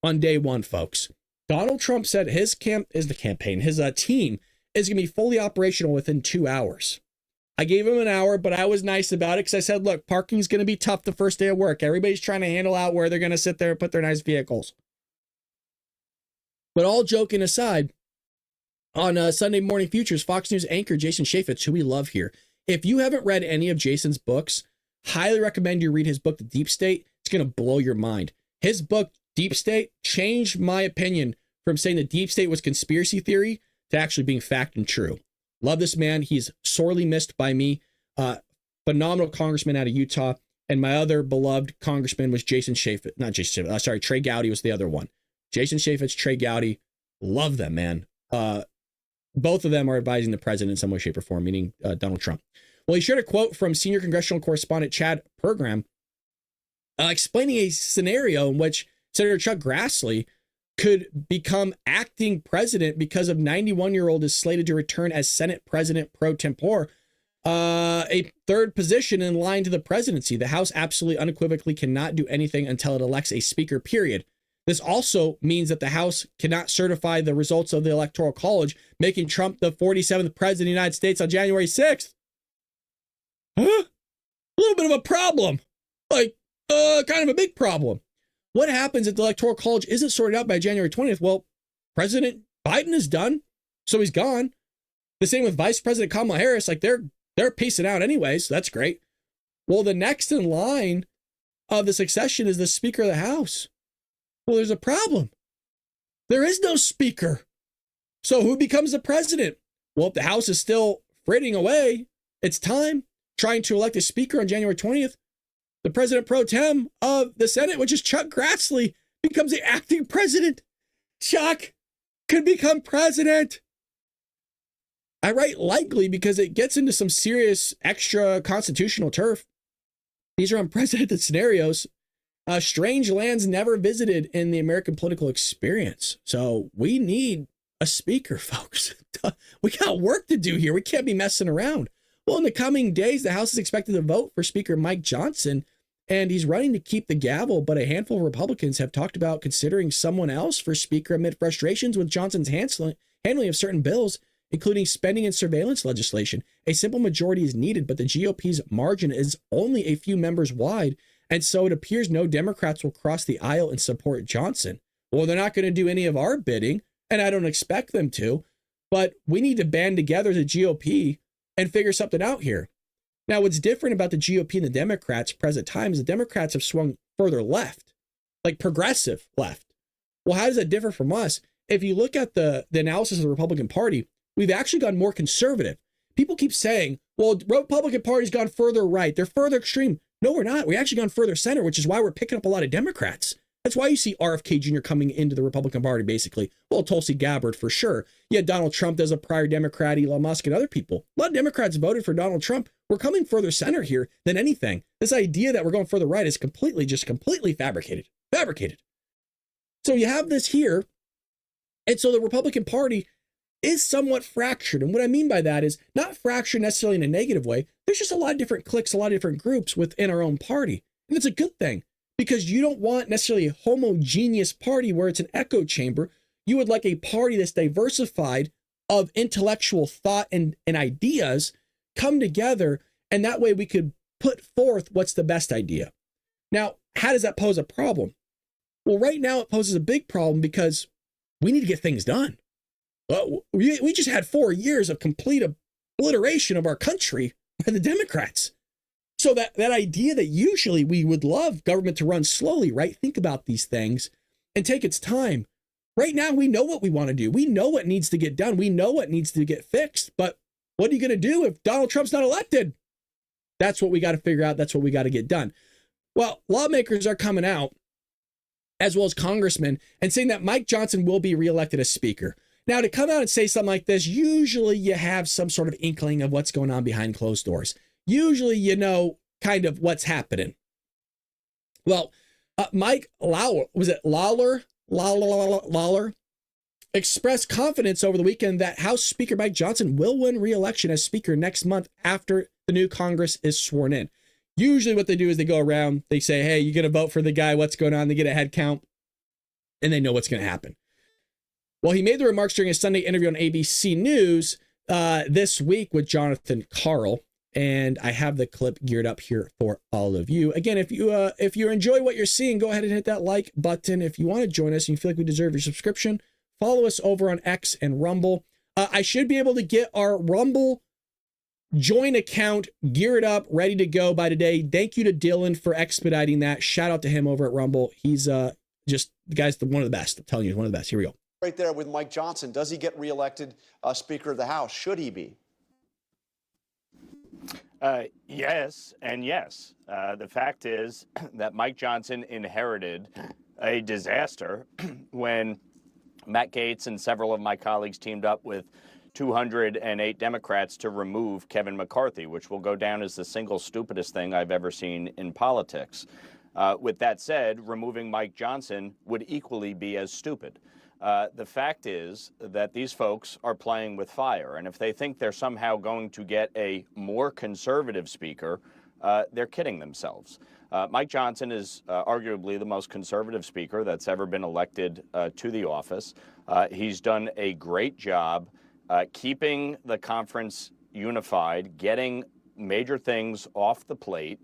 on day one, folks. Donald Trump said his team is going to be fully operational within 2 hours. I gave him an hour, but I was nice about it because I said, look, parking's going to be tough the first day of work. Everybody's trying to handle out where they're going to sit there and put their nice vehicles. But all joking aside, on Sunday Morning Futures, Fox News anchor Jason Chaffetz, who we love here. If you haven't read any of Jason's books, highly recommend you read his book, The Deep State. It's going to blow your mind. His book, Deep State, changed my opinion from saying the Deep State was conspiracy theory to actually being fact and true. Love this man. He's sorely missed by me. Phenomenal congressman out of Utah. And my other beloved congressman was Jason Chaffetz. Not Jason Chaffetz. Trey Gowdy was the other one. Jason Chaffetz, Trey Gowdy. Love them, man. Both of them are advising the president in some way, shape, or form, meaning Donald Trump. Well, he shared a quote from senior congressional correspondent Chad Pergram explaining a scenario in which Senator Chuck Grassley could become acting president because of 91-year-old is slated to return as Senate President pro tempore, a third position in line to the presidency. The House absolutely unequivocally cannot do anything until it elects a speaker, period. This also means that the House cannot certify the results of the Electoral College, making Trump the 47th president of the United States on January 6th. Huh? A little bit of a problem. Like, kind of a big problem. What happens if the Electoral College isn't sorted out by January 20th? Well, President Biden is done, so he's gone. The same with Vice President Kamala Harris. Like, they're piecing out anyways. So that's great. Well, the next in line of the succession is the Speaker of the House. Well, there's a problem. There is no speaker. So who becomes the president? Well, if the House is still fritting away, it's time trying to elect a speaker on January 20th. The president pro tem of the Senate, which is Chuck Grassley, becomes the acting president. Chuck could become president. I write likely because it gets into some serious extra constitutional turf. These are unprecedented scenarios. Strange lands never visited in the American political experience. So we need a speaker, folks. We got work to do here. We can't be messing around. Well, in the coming days, the House is expected to vote for Speaker Mike Johnson, and he's running to keep the gavel, but a handful of Republicans have talked about considering someone else for Speaker amid frustrations with Johnson's handling of certain bills, including spending and surveillance legislation. A simple majority is needed, but the GOP's margin is only a few members wide, and so it appears no Democrats will cross the aisle and support Johnson. Well, they're not going to do any of our bidding, and I don't expect them to, but we need to band together as a GOP and figure something out here. Now, what's different about the GOP and the Democrats present time is the Democrats have swung further left, like progressive left. Well, how does that differ from us? If you look at the analysis of the Republican Party, we've actually gone more conservative. People keep saying, well, the Republican Party's gone further right. They're further extreme. No, we're not. We actually gone further center, which is why we're picking up a lot of Democrats. That's why you see RFK Jr. coming into the Republican Party, basically. Well, Tulsi Gabbard, for sure. Yeah, Donald Trump as a prior Democrat, Elon Musk, and other people. A lot of Democrats voted for Donald Trump. We're coming further center here than anything. This idea that we're going further right is completely fabricated. So you have this here. And so the Republican Party is somewhat fractured. And what I mean by that is not fractured necessarily in a negative way. There's just a lot of different cliques, a lot of different groups within our own party. And it's a good thing because you don't want necessarily a homogeneous party where it's an echo chamber. You would like a party that's diversified of intellectual thought and ideas come together. And that way we could put forth what's the best idea. Now, how does that pose a problem? Well, right now it poses a big problem because we need to get things done. We just had 4 years of complete obliteration of our country by the Democrats. So that idea that usually we would love government to run slowly, right? Think about these things and take its time. Right now, we know what we want to do. We know what needs to get done. We know what needs to get fixed. But what are you going to do if Donald Trump's not elected? That's what we got to figure out. That's what we got to get done. Well, lawmakers are coming out, as well as congressmen, and saying that Mike Johnson will be reelected as speaker. Now, to come out and say something like this, usually you have some sort of inkling of what's going on behind closed doors. Usually you know kind of what's happening. Well, Mike Lawler, Lawler expressed confidence over the weekend that House Speaker Mike Johnson will win re-election as speaker next month after the new Congress is sworn in. Usually what they do is they go around, they say, hey, you going to vote for the guy? What's going on? They get a head count, and they know what's going to happen. Well, he made the remarks during a Sunday interview on ABC News this week with Jonathan Karl, and I have the clip geared up here for all of you. Again, if you enjoy what you're seeing, go ahead and hit that like button. If you want to join us and you feel like we deserve your subscription, follow us over on X and Rumble. I should be able to get our Rumble join account geared up, ready to go by today. Thank you to Dylan for expediting that. Shout out to him over at Rumble. He's just, the guy's one of the best. I'm telling you, one of the best. Here we go. Right there with Mike Johnson. Does he get reelected Speaker of the House? Should he be? Yes and yes. The fact is that Mike Johnson inherited a disaster when Matt Gaetz and several of my colleagues teamed up with 208 Democrats to remove Kevin McCarthy, which will go down as the single stupidest thing I've ever seen in politics. With that said, removing Mike Johnson would equally be as stupid. The fact is that these folks are playing with fire, and if they think they're somehow going to get a more conservative speaker, they're kidding themselves. Mike Johnson is arguably the most conservative speaker that's ever been elected to the office. He's done a great job keeping the conference unified, getting major things off the plate,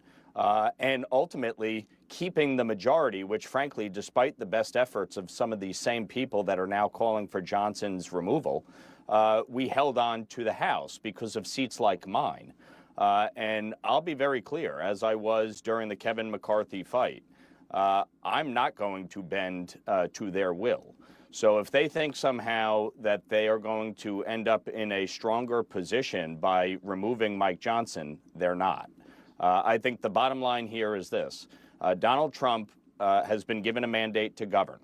and ultimately keeping the majority, which frankly, despite the best efforts of some of these same people that are now calling for Johnson's removal, we held on to the House because of seats like mine. And I'll be very clear, as I was during the Kevin McCarthy fight, I'm not going to bend to their will. So if they think somehow that they are going to end up in a stronger position by removing Mike Johnson, they're not. I think the bottom line here is this. Donald Trump has been given a mandate to govern.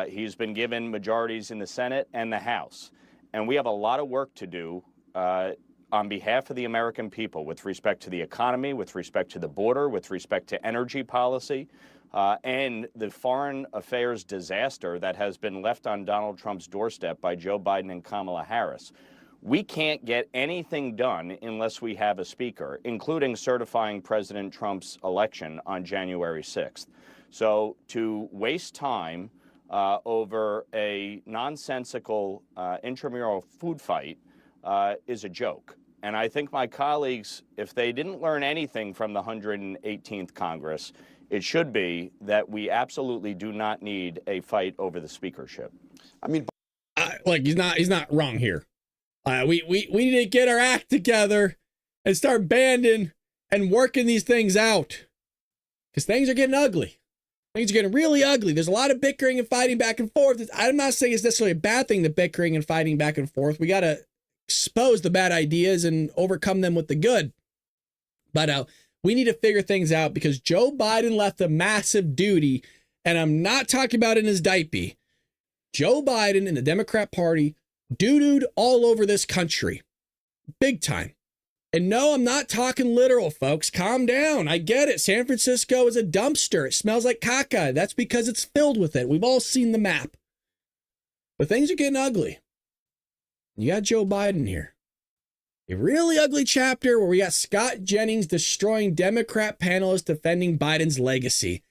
He's been given majorities in the Senate and the House. And we have a lot of work to do on behalf of the American people with respect to the economy, with respect to the border, with respect to energy policy, and the foreign affairs disaster that has been left on Donald Trump's doorstep by Joe Biden and Kamala Harris. We can't get anything done unless we have a speaker, including certifying President Trump's election on January 6th. So to waste time over a nonsensical intramural food fight is a joke. And I think my colleagues, if they didn't learn anything from the 118th Congress, it should be that we absolutely do not need a fight over the speakership. I mean, like he's not wrong here. We need to get our act together and start banding and working these things out, because things are getting ugly. Things are getting really ugly. There's a lot of bickering and fighting back and forth. I'm not saying it's necessarily a bad thing, the bickering and fighting back and forth. We got to expose the bad ideas and overcome them with the good. But we need to figure things out, because Joe Biden left a massive duty, and I'm not talking about in his diaper. Joe Biden and the Democrat Party doo-dooed all over this country. Big time. And no, I'm not talking literal, folks. Calm down. I get it. San Francisco is a dumpster. It smells like caca. That's because it's filled with it. We've all seen the map. But things are getting ugly. You got Joe Biden here. A really ugly chapter where we got Scott Jennings destroying Democrat panelists defending Biden's legacy.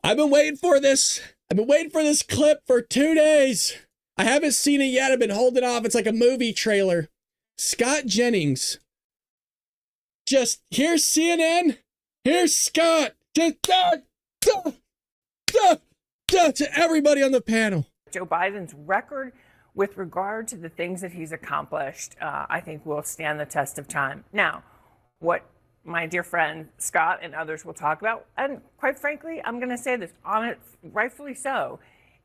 I've been waiting for this. I've been waiting for this clip for 2 days. I haven't seen it yet. I've been holding off. It's like a movie trailer. Scott Jennings. Just, here's CNN. Here's Scott. Just, to everybody on the panel. Joe Biden's record with regard to the things that he's accomplished, I think will stand the test of time. Now, what my dear friend Scott and others will talk about, and quite frankly, I'm going to say this, on it, rightfully so,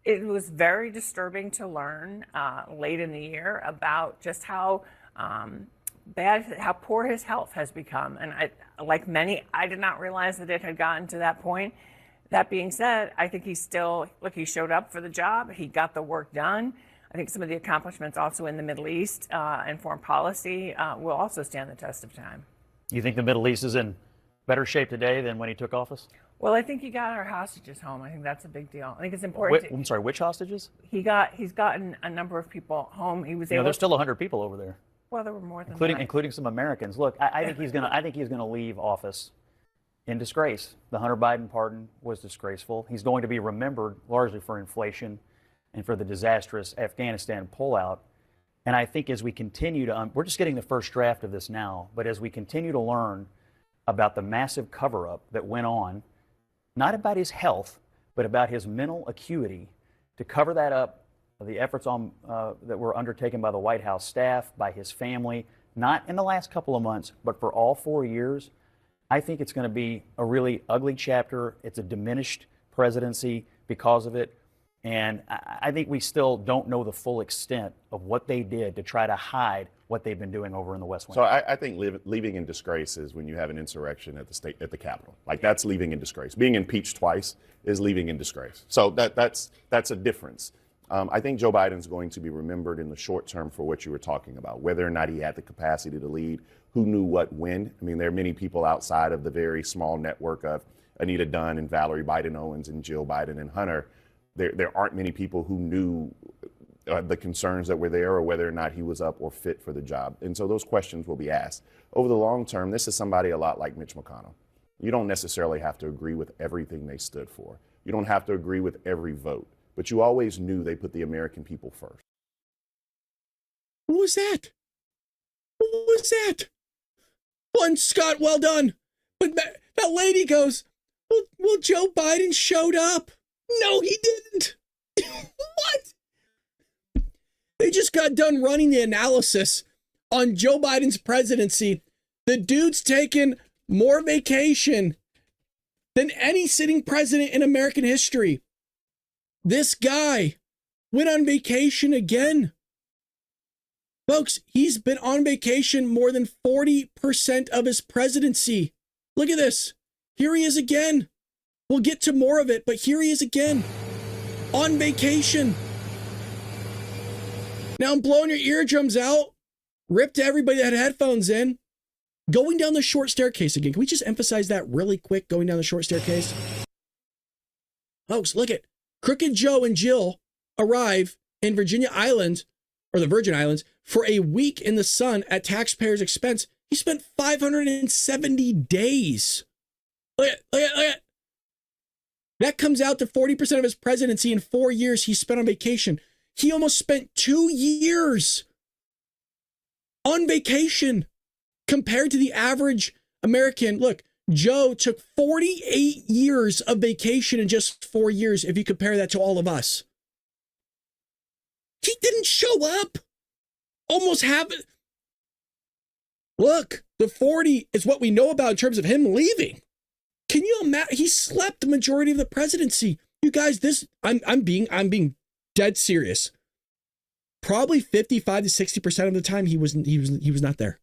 it was very disturbing to learn late in the year about just how how poor his health has become. And like many, I did not realize that it had gotten to that point. That being said, I think he showed up for the job. He got the work done. I think some of the accomplishments also in the Middle East and foreign policy will also stand the test of time. You think the Middle East is in better shape today than when he took office? Well, I think he got our hostages home. I think that's a big deal. I think it's important. I'm sorry, which hostages? He's gotten a number of people home. He was able. There's still 100 people over there. Well, there were more than including some Americans. Look, I think he's gonna leave office in disgrace. The Hunter Biden pardon was disgraceful. He's going to be remembered largely for inflation and for the disastrous Afghanistan pullout. And I think as we continue to, we're just getting the first draft of this now, but as we continue to learn about the massive cover-up that went on, not about his health, but about his mental acuity, to cover that up, the efforts that were undertaken by the White House staff, by his family, not in the last couple of months, but for all 4 years, I think it's going to be a really ugly chapter. It's a diminished presidency because of it. And I think we still don't know the full extent of what they did to try to hide what they've been doing over in the West Wing. So I think leaving in disgrace is when you have an insurrection at the Capitol. Like, that's leaving in disgrace. Being impeached twice is leaving in disgrace. So that's a difference. I think Joe Biden's going to be remembered in the short term for what you were talking about, whether or not he had the capacity to lead, who knew what when. I mean, there are many people outside of the very small network of Anita Dunn and Valerie Biden Owens and Jill Biden and Hunter. There aren't many people who knew the concerns that were there or whether or not he was up or fit for the job. And so those questions will be asked. Over the long term, this is somebody a lot like Mitch McConnell. You don't necessarily have to agree with everything they stood for. You don't have to agree with every vote, but you always knew they put the American people first. What was that? What was that? One, Scott, well done. But that lady goes, well, Joe Biden showed up. No, he didn't. What? They just got done running the analysis on Joe Biden's presidency. The dude's taken more vacation than any sitting president in American history. This guy went on vacation again. Folks, he's been on vacation more than 40% of his presidency. Look at this. Here he is again. We'll get to more of it, but here he is again. On vacation. Now I'm blowing your eardrums out. Rip to everybody that had headphones in. Going down the short staircase again. Can we just emphasize that really quick, going down the short staircase? Folks, look at Crooked Joe and Jill arrive in Virginia Islands, or the Virgin Islands, for a week in the sun at taxpayers' expense. He spent 570 days. Look at. That comes out to 40% of his presidency in 4 years he spent on vacation. He almost spent 2 years on vacation compared to the average American. Look, Joe took 48 years of vacation in just 4 years if you compare that to all of us. He didn't show up. Almost half it. Look, the 40 is what we know about in terms of him leaving. Can you imagine? He slept the majority of the presidency. You guys, I'm being dead serious. Probably 55 to 60% of the time he was not there.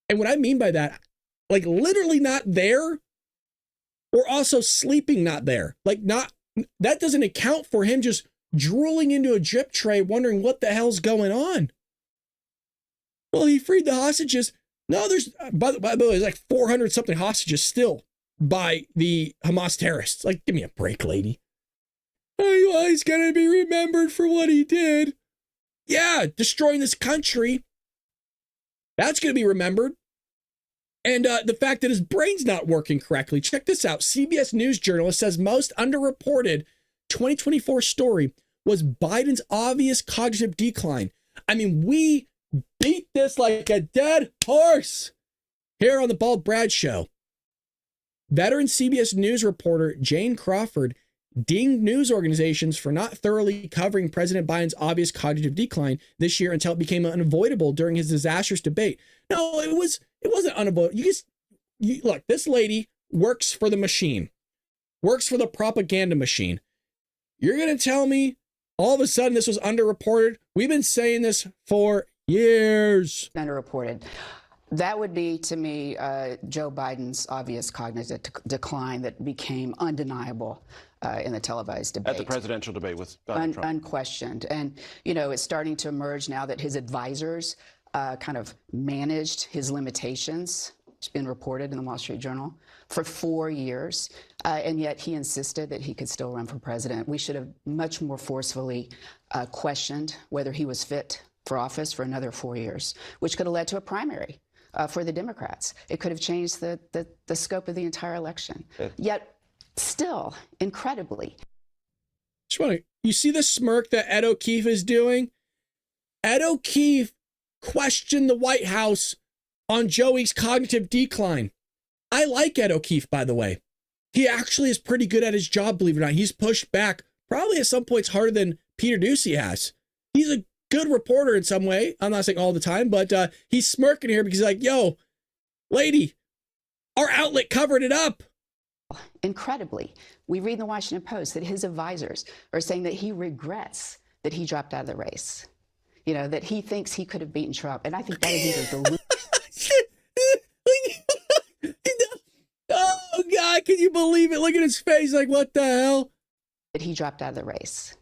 And what I mean by that, like literally not there, or also sleeping not there. That doesn't account for him just drooling into a drip tray, wondering what the hell's going on. Well, he freed the hostages. No, there's, by the way, there's like 400 something hostages still by the Hamas terrorists. Like, give me a break, lady. Oh, well, he's going to be remembered for what he did. Yeah, destroying this country. That's going to be remembered. And the fact that his brain's not working correctly. Check this out. CBS News journalist says most underreported 2024 story was Biden's obvious cognitive decline. I mean, we beat this like a dead horse here on the Bald Brad Show. Veteran CBS News reporter Jane Crawford dinged news organizations for not thoroughly covering President Biden's obvious cognitive decline this year until it became unavoidable during his disastrous debate. No, it wasn't unavoidable. Look, this lady works for the machine, works for the propaganda machine. You're going to tell me all of a sudden this was underreported? We've been saying this for years. Underreported. That would be, to me, Joe Biden's obvious cognitive decline that became undeniable in the televised debate. At the presidential debate with Donald Trump. Unquestioned. And, it's starting to emerge now that his advisors kind of managed his limitations. It's been reported in the Wall Street Journal for 4 years. And yet he insisted that he could still run for president. We should have much more forcefully questioned whether he was fit for office for another 4 years, which could have led to a primary. for the Democrats. It could have changed the scope of the entire election. Yet, still, incredibly. You see the smirk that Ed O'Keefe is doing? Ed O'Keefe questioned the White House on Joey's cognitive decline. I like Ed O'Keefe, by the way. He actually is pretty good at his job, believe it or not. He's pushed back probably at some points harder than Peter Doocy has. He's a good reporter in some way. I'm not saying all the time, but he's smirking here because he's like, yo, lady, our outlet covered it up. Incredibly, we read in the Washington Post that his advisors are saying that he regrets that he dropped out of the race. You know, that he thinks he could have beaten Trump. And I think that is either delusional. Oh, God, can you believe it? Look at his face. Like, what the hell? That he dropped out of the race.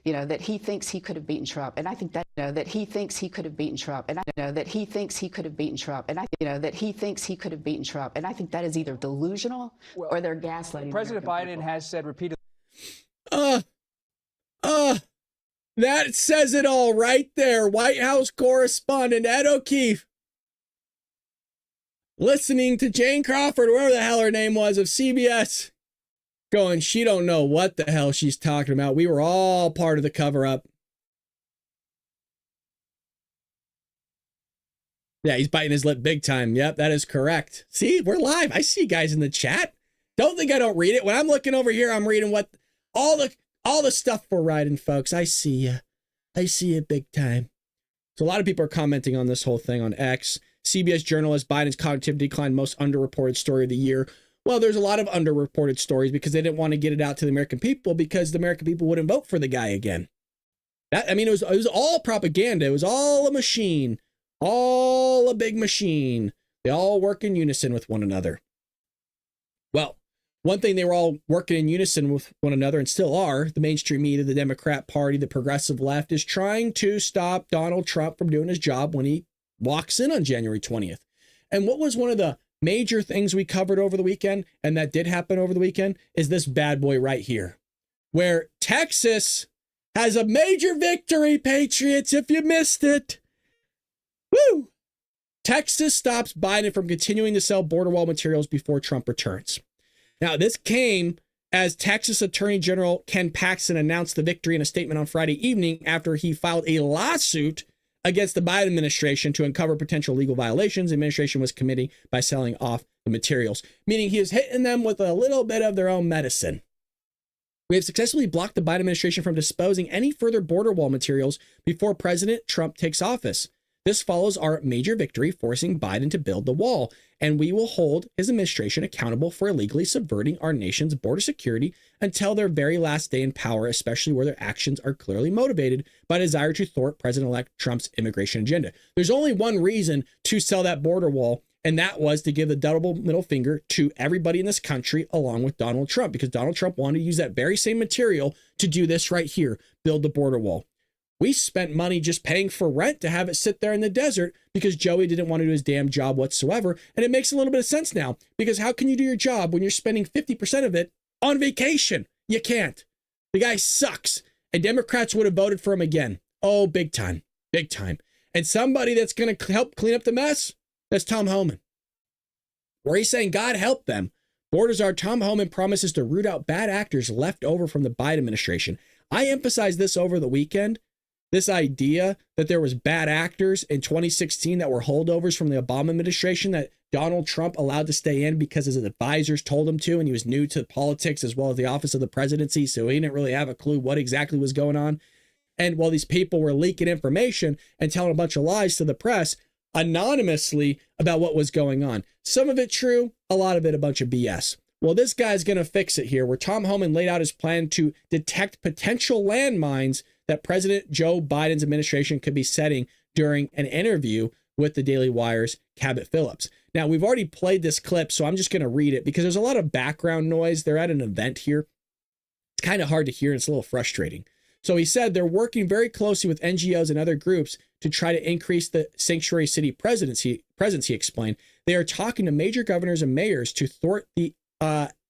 You know, that he thinks he could have beaten Trump. And I think that, you know, that he thinks he could have beaten Trump. And I know that he thinks he could have beaten Trump. And I, you know, that he thinks he could have beaten Trump. And I think that is either delusional or they're gaslighting. President Biden has said repeatedly. That says it all right there. White House correspondent Ed O'Keefe listening to Jane Crawford, whatever the hell her name was, of CBS, going, she don't know what the hell she's talking about. We were all part of the cover-up. Yeah, he's biting his lip big time. Yep, that is correct. See, we're live. I see you guys in the chat. Don't think I don't read it. When I'm looking over here, I'm reading what all the stuff we're writing, folks. I see you. I see you big time. So a lot of people are commenting on this whole thing on X. CBS journalist, Biden's cognitive decline, most underreported story of the year. Well, there's a lot of underreported stories because they didn't want to get it out to the American people because the American people wouldn't vote for the guy again. It was all propaganda. It was all a machine, all a big machine. They all work in unison with one another. Well, one thing they were all working in unison with one another and still are, the mainstream media, the Democrat Party, the progressive left, is trying to stop Donald Trump from doing his job when he walks in on January 20th. And what was one of the major things we covered over the weekend, and that did happen over the weekend, is this bad boy right here, where Texas has a major victory, Patriots, if you missed it. Woo! Texas stops Biden from continuing to sell border wall materials before Trump returns. Now, this came as Texas Attorney General Ken Paxton announced the victory in a statement on Friday evening after he filed a lawsuit against the Biden administration to uncover potential legal violations the administration was committing by selling off the materials, meaning he is hitting them with a little bit of their own medicine. We have successfully blocked the Biden administration from disposing any further border wall materials before President Trump takes office. This follows our major victory, forcing Biden to build the wall, and we will hold his administration accountable for illegally subverting our nation's border security until their very last day in power, especially where their actions are clearly motivated by a desire to thwart President-elect Trump's immigration agenda. There's only one reason to sell that border wall, and that was to give the double middle finger to everybody in this country along with Donald Trump, because Donald Trump wanted to use that very same material to do this right here, build the border wall. We spent money just paying for rent to have it sit there in the desert because Joey didn't want to do his damn job whatsoever. And it makes a little bit of sense now, because how can you do your job when you're spending 50% of it on vacation? You can't. The guy sucks. And Democrats would have voted for him again. Oh, big time. Big time. And somebody that's going to help clean up the mess, that's Tom Homan. Where he's saying, God help them. Borders are Tom Homan promises to root out bad actors left over from the Biden administration. I emphasized this over the weekend. This idea that there was bad actors in 2016 that were holdovers from the Obama administration that Donald Trump allowed to stay in because his advisors told him to, and he was new to politics as well as the office of the presidency, so he didn't really have a clue what exactly was going on. And while these people were leaking information and telling a bunch of lies to the press anonymously about what was going on. Some of it true, a lot of it a bunch of BS. Well, this guy's going to fix it here, where Tom Homan laid out his plan to detect potential landmines that President Joe Biden's administration could be setting during an interview with the Daily Wire's Cabot Phillips. Now, we've already played this clip, so I'm just going to read it because there's a lot of background noise. They're at an event here. It's kind of hard to hear, and it's a little frustrating. So he said they're working very closely with NGOs and other groups to try to increase the sanctuary city presence, he explained. They are talking to major governors and mayors to thwart the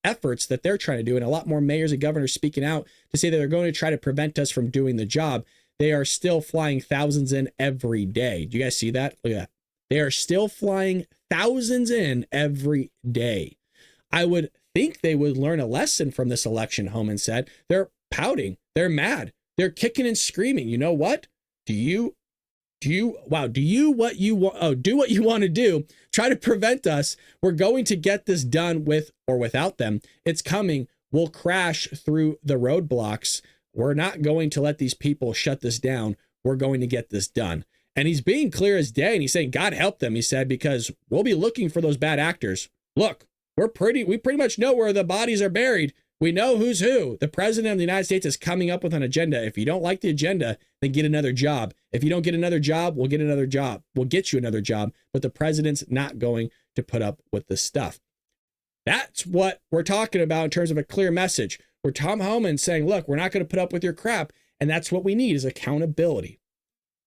efforts that they're trying to do, and a lot more mayors and governors speaking out to say that they're going to try to prevent us from doing the job. They are still flying thousands in every day. Do you guys see that? Look at that. They are still flying thousands in every day. I would think they would learn a lesson from this election, Homan said. They're pouting. They're mad. They're kicking and screaming. You know what? Do what you want to do. Try to prevent us. We're going to get this done with or without them. It's coming. We'll crash through the roadblocks. We're not going to let these people shut this down. We're going to get this done. And he's being clear as day. And he's saying, God help them, he said, because we'll be looking for those bad actors. Look, we pretty much know where the bodies are buried. We know who's who. The president of the United States is coming up with an agenda. If you don't like the agenda, then get another job. If you don't get another job, we'll get another job. We'll get you another job. But the president's not going to put up with this stuff. That's what we're talking about in terms of a clear message. Where Tom Homan saying, look, we're not going to put up with your crap. And that's what we need is accountability.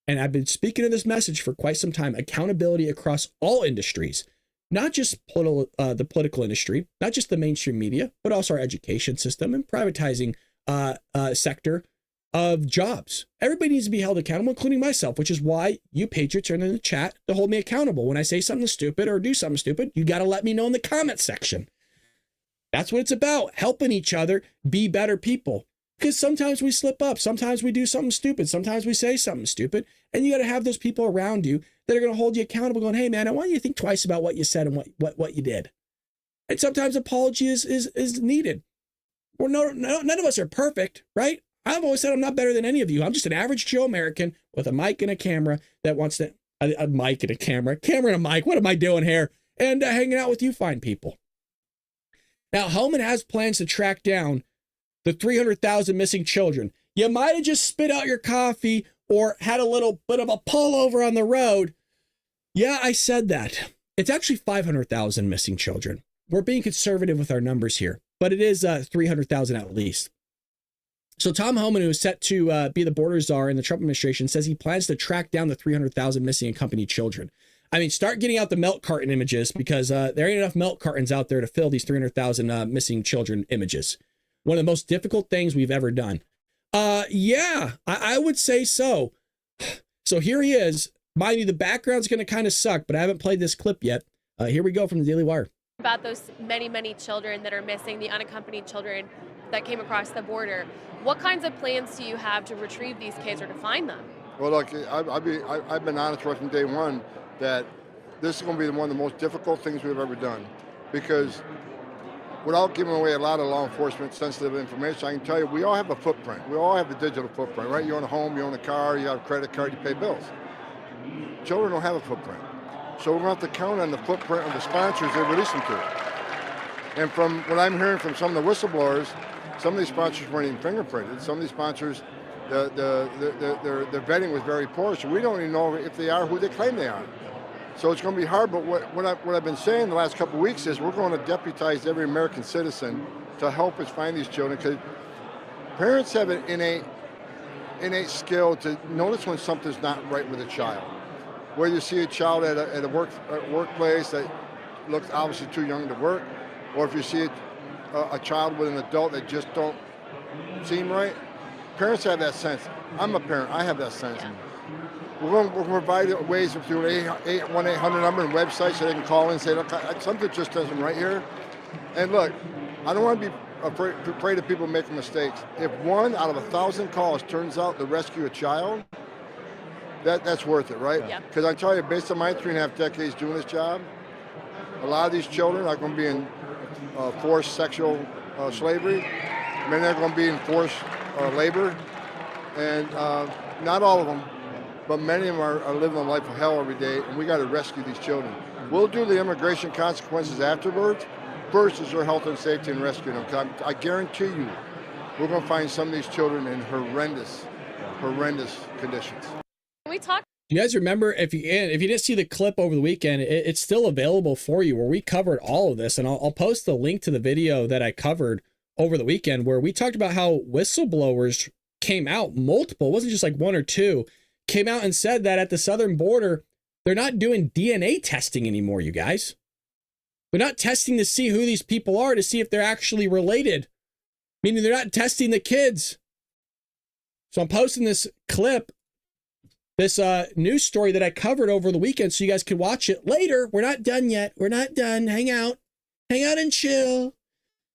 And I've been speaking of this message for quite some time. Accountability across all industries. Not just the political industry, not just the mainstream media, but also our education system and privatizing sector of jobs. Everybody needs to be held accountable, including myself, which is why you patriots are in the chat to hold me accountable. When I say something stupid or do something stupid, you got to let me know in the comment section. That's what it's about, helping each other be better people. Because sometimes we slip up, sometimes we do something stupid, sometimes we say something stupid, and you got to have those people around you that are going to hold you accountable, going, hey man, I want you to think twice about what you said and what you did. And sometimes apology is needed. Well, none of us are perfect, right? I've always said I'm not better than any of you. I'm just an average Joe American with a mic and a camera that wants to a mic and a camera and a mic. What am I doing here? And hanging out with you fine people. Now, Homan has plans to track down the 300,000 missing children. You might have just spit out your coffee or had a little bit of a pullover on the road. Yeah, I said that. It's actually 500,000 missing children. We're being conservative with our numbers here, but it is 300,000 at least. So Tom Homan, who is set to be the border czar in the Trump administration, says he plans to track down the 300,000 missing unaccompanied children. I mean, start getting out the milk carton images because there ain't enough milk cartons out there to fill these 300,000 missing children images. One of the most difficult things we've ever done. Yeah, I would say so. So here he is. Mind you, the background's going to kind of suck, but I haven't played this clip yet. Here we go from the Daily Wire. About those many children that are missing, the unaccompanied children that came across the border. What kinds of plans do you have to retrieve these kids or to find them? Well, look, I've been honest right from day one that this is going to be one of the most difficult things we've ever done, because without giving away a lot of law enforcement sensitive information, I can tell you we all have a footprint. We all have a digital footprint, right? You own a home, you own a car, you have a credit card, you pay bills. Children don't have a footprint. So we're going to have to count on the footprint of the sponsors they release them to. And from what I'm hearing from some of the whistleblowers, some of these sponsors weren't even fingerprinted. Some of these sponsors, their vetting was very poor, so we don't even know if they are who they claim they are. So it's going to be hard, but what I've been saying the last couple of weeks is we're going to deputize every American citizen to help us find these children, because parents have an innate skill to notice when something's not right with a child. Whether you see a child at a workplace that looks obviously too young to work, or if you see a child with an adult that just don't seem right, parents have that sense. I'm a parent, I have that sense. Yeah. We're going to provide ways through an 1-800 number and websites so they can call in and say, look, something just doesn't right here. And look, I don't want to be afraid of people making mistakes. If 1 out of 1,000 calls turns out to rescue a child, that's worth it, right? Because I tell you, based on my 3.5 decades doing this job, a lot of these children are going to be in forced sexual slavery. Many are going to be in forced labor. And not all of them, but many of them are living a life of hell every day, and we got to rescue these children. We'll do the immigration consequences afterwards. First is their health and safety and rescuing them. I guarantee you, we're going to find some of these children in horrendous conditions. Can we talk? You guys remember, if you didn't see the clip over the weekend, it's still available for you, where we covered all of this, and I'll post the link to the video that I covered over the weekend, where we talked about how whistleblowers came out, multiple, it wasn't just like 1 or 2, came out and said that at the southern border, they're not doing DNA testing anymore, you guys. They're not testing to see who these people are, to see if they're actually related. Meaning they're not testing the kids. So I'm posting this clip This news story that I covered over the weekend so you guys can watch it later. We're not done yet. We're not done. Hang out and chill.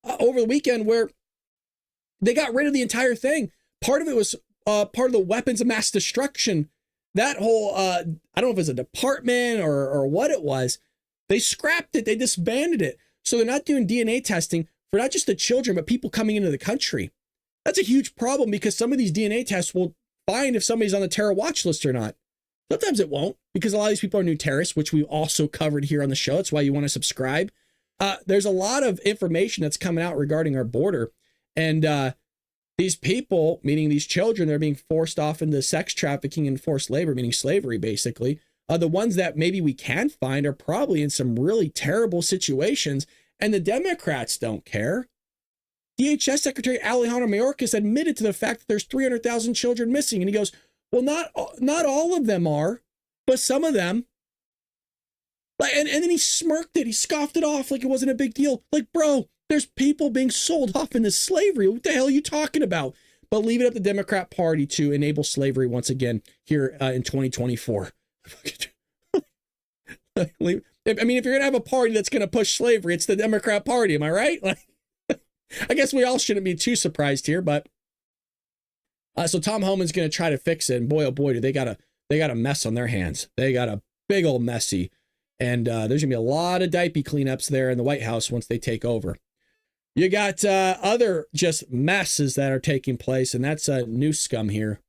Over the weekend where they got rid of the entire thing. Part of it was part of the weapons of mass destruction. That whole, I don't know if it was a department or what it was. They scrapped it. They disbanded it. So they're not doing DNA testing for not just the children, but people coming into the country. That's a huge problem because some of these DNA tests will find if somebody's on the terror watch list or not. Sometimes it won't because a lot of these people are new terrorists, which we also covered here on the show. That's why you want to subscribe. There's a lot of information that's coming out regarding our border. And these people, meaning these children, they're being forced off into sex trafficking and forced labor, meaning slavery, basically. The ones that maybe we can find are probably in some really terrible situations. And the Democrats don't care. DHS Secretary Alejandro Mayorkas admitted to the fact that there's 300,000 children missing. And he goes, well, not all of them are, but some of them. And then he smirked it. He scoffed it off like it wasn't a big deal. Like, bro, there's people being sold off into slavery. What the hell are you talking about? But leave it up to the Democrat Party to enable slavery once again here in 2024. I mean, if you're going to have a party that's going to push slavery, it's the Democrat Party. Am I right? Like, I guess we all shouldn't be too surprised here, but so Tom Homan's going to try to fix it. And boy, oh boy, do they got a mess on their hands. They got a big old messy. And there's going to be a lot of diaper cleanups there in the White House once they take over. You got other just messes that are taking place, and that's new scum here.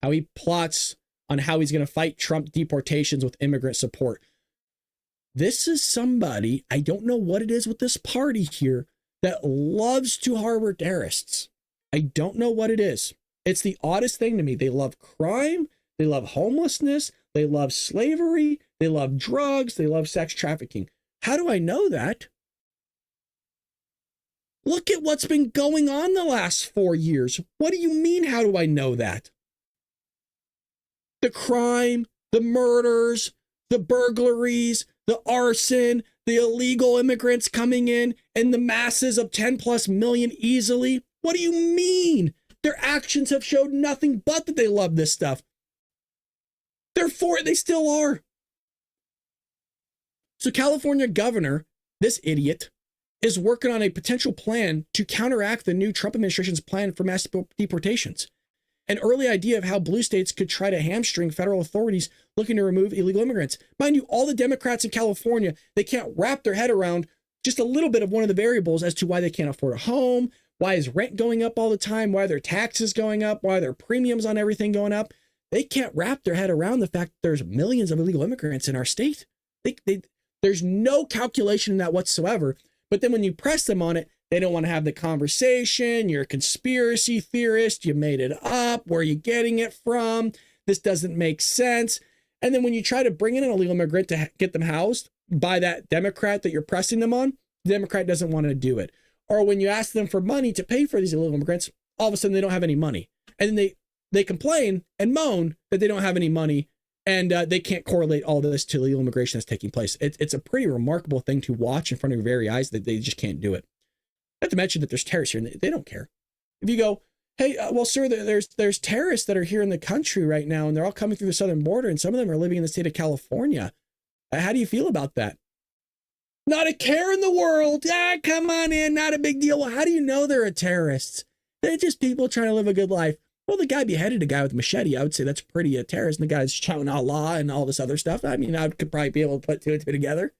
How he plots on how he's going to fight Trump deportations with immigrant support. This is somebody, I don't know what it is with this party here, that loves to harbor terrorists. I don't know what it is. It's the oddest thing to me. They love crime. They love homelessness. They love slavery. They love drugs. They love sex trafficking. How do I know that? Look at what's been going on the last 4 years. What do you mean, how do I know that? The crime, the murders, the burglaries, the arson, the illegal immigrants coming in, and the masses of 10 plus million easily. What do you mean? Their actions have showed nothing but that they love this stuff. They're for it. They still are. So California governor, this idiot, is working on a potential plan to counteract the new Trump administration's plan for mass deportations. An early idea of how blue states could try to hamstring federal authorities looking to remove illegal immigrants. Mind you, all the Democrats in California, they can't wrap their head around just a little bit of one of the variables as to why they can't afford a home, why is rent going up all the time, why are their taxes going up, why are their premiums on everything going up. They can't wrap their head around the fact that there's millions of illegal immigrants in our state. There's no calculation in that whatsoever. But then when you press them on it, they don't want to have the conversation. You're a conspiracy theorist. You made it up. Where are you getting it from? This doesn't make sense. And then when you try to bring in an illegal immigrant to get them housed by that Democrat that you're pressing them on, the Democrat doesn't want to do it. Or when you ask them for money to pay for these illegal immigrants, all of a sudden they don't have any money. And then they complain and moan that they don't have any money and they can't correlate all this to illegal immigration that's taking place. It's a pretty remarkable thing to watch in front of your very eyes that they just can't do it. Not to mention that there's terrorists here and they don't care. If you go, hey, well, sir, there's terrorists that are here in the country right now and they're all coming through the southern border and some of them are living in the state of California. How do you feel about that? Not a care in the world. Come on in. Not a big deal. Well, how do you know they're a terrorist? They're just people trying to live a good life. Well, the guy beheaded a guy with a machete. I would say that's pretty terrorist. And the guy's shouting Allah and all this other stuff. I mean, I could probably be able to put two and two together.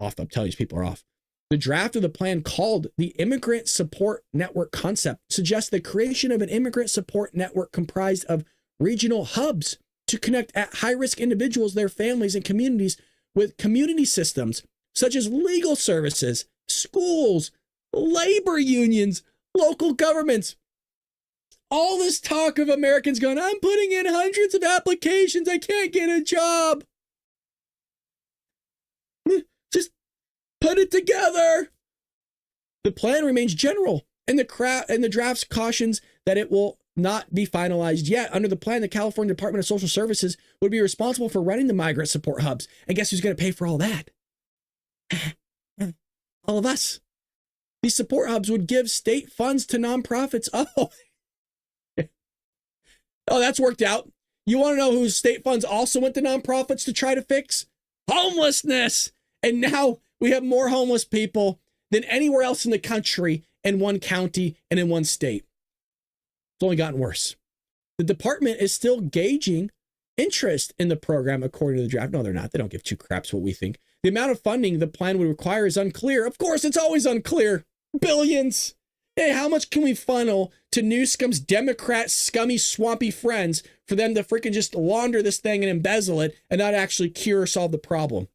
Off, I'm telling you, these people are off. The draft of the plan, called the Immigrant Support Network concept, suggests the creation of an immigrant support network comprised of regional hubs to connect at high-risk individuals, their families, and communities with community systems such as legal services, schools, labor unions, local governments. All this talk of Americans going, I'm putting in hundreds of applications, I can't get a job. Just put it together. The plan remains general, and the draft cautions that it will not be finalized yet. Under the plan, the California Department of Social Services would be responsible for running the migrant support hubs. And guess who's going to pay for all that? All of us. These support hubs would give state funds to nonprofits. Oh, that's worked out. You want to know whose state funds also went to nonprofits to try to fix? Homelessness. And now we have more homeless people than anywhere else in the country in one county and in one state. It's only gotten worse. The department is still gauging interest in the program according to the draft. No, they're not. They don't give two craps what we think. The amount of funding the plan would require is unclear. Of course, it's always unclear. Billions. Hey, how much can we funnel to Newsom's Democrat scummy swampy friends for them to freaking just launder this thing and embezzle it and not actually cure or solve the problem?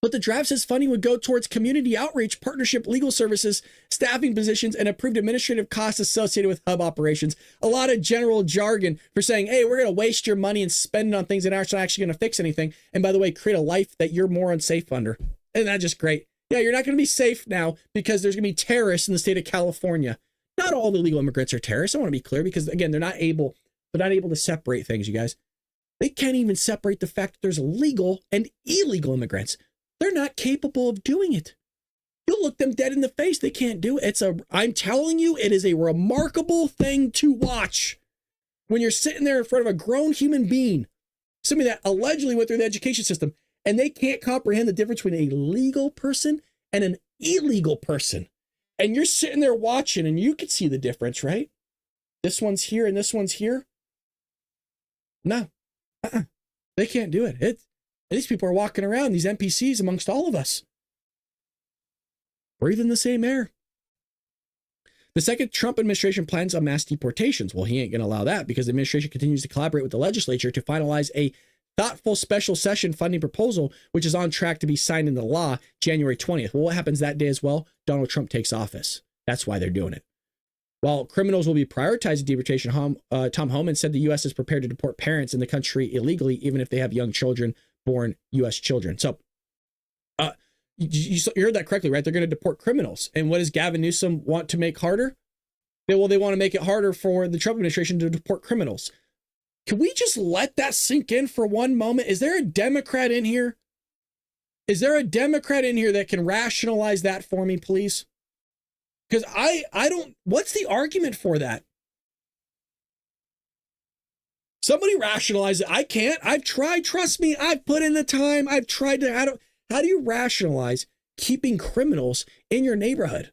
But the draft says funding would go towards community outreach, partnership, legal services, staffing positions, and approved administrative costs associated with hub operations. A lot of general jargon for saying, hey, we're going to waste your money and spend it on things that aren't actually going to fix anything. And by the way, create a life that you're more unsafe under. Isn't that just great? Yeah, you're not going to be safe now because there's going to be terrorists in the state of California. Not all the illegal immigrants are terrorists. I want to be clear because, again, they're not able to separate things, you guys. They can't even separate the fact that there's legal and illegal immigrants. They're not capable of doing it. You'll look them dead in the face. They can't do it. I'm telling you, it is a remarkable thing to watch when you're sitting there in front of a grown human being, somebody that allegedly went through the education system, and they can't comprehend the difference between a legal person and an illegal person. And you're sitting there watching, and you can see the difference, right? This one's here and this one's here. No, they can't do it. These people are walking around, these NPCs amongst all of us, breathing the same air. The second Trump administration plans on mass deportations. Well, he ain't going to allow that because the administration continues to collaborate with the legislature to finalize a thoughtful special session funding proposal, which is on track to be signed into law January 20th. Well, what happens that day as well? Donald Trump takes office. That's why they're doing it. While criminals will be prioritizing deportation, Tom Homan said the U.S. is prepared to deport parents in the country illegally, even if they have young children born U.S. children. So you heard that correctly, right? They're going to deport criminals. And what does Gavin Newsom want to make harder? They want to make it harder for the Trump administration to deport criminals. Can we just let that sink in for one moment? Is there a Democrat in here? Is there a Democrat in here that can rationalize that for me, please? Because I don't, what's the argument for that? Somebody rationalize it. I can't. I've tried. Trust me. I've put in the time. I've tried to. How do you rationalize keeping criminals in your neighborhood?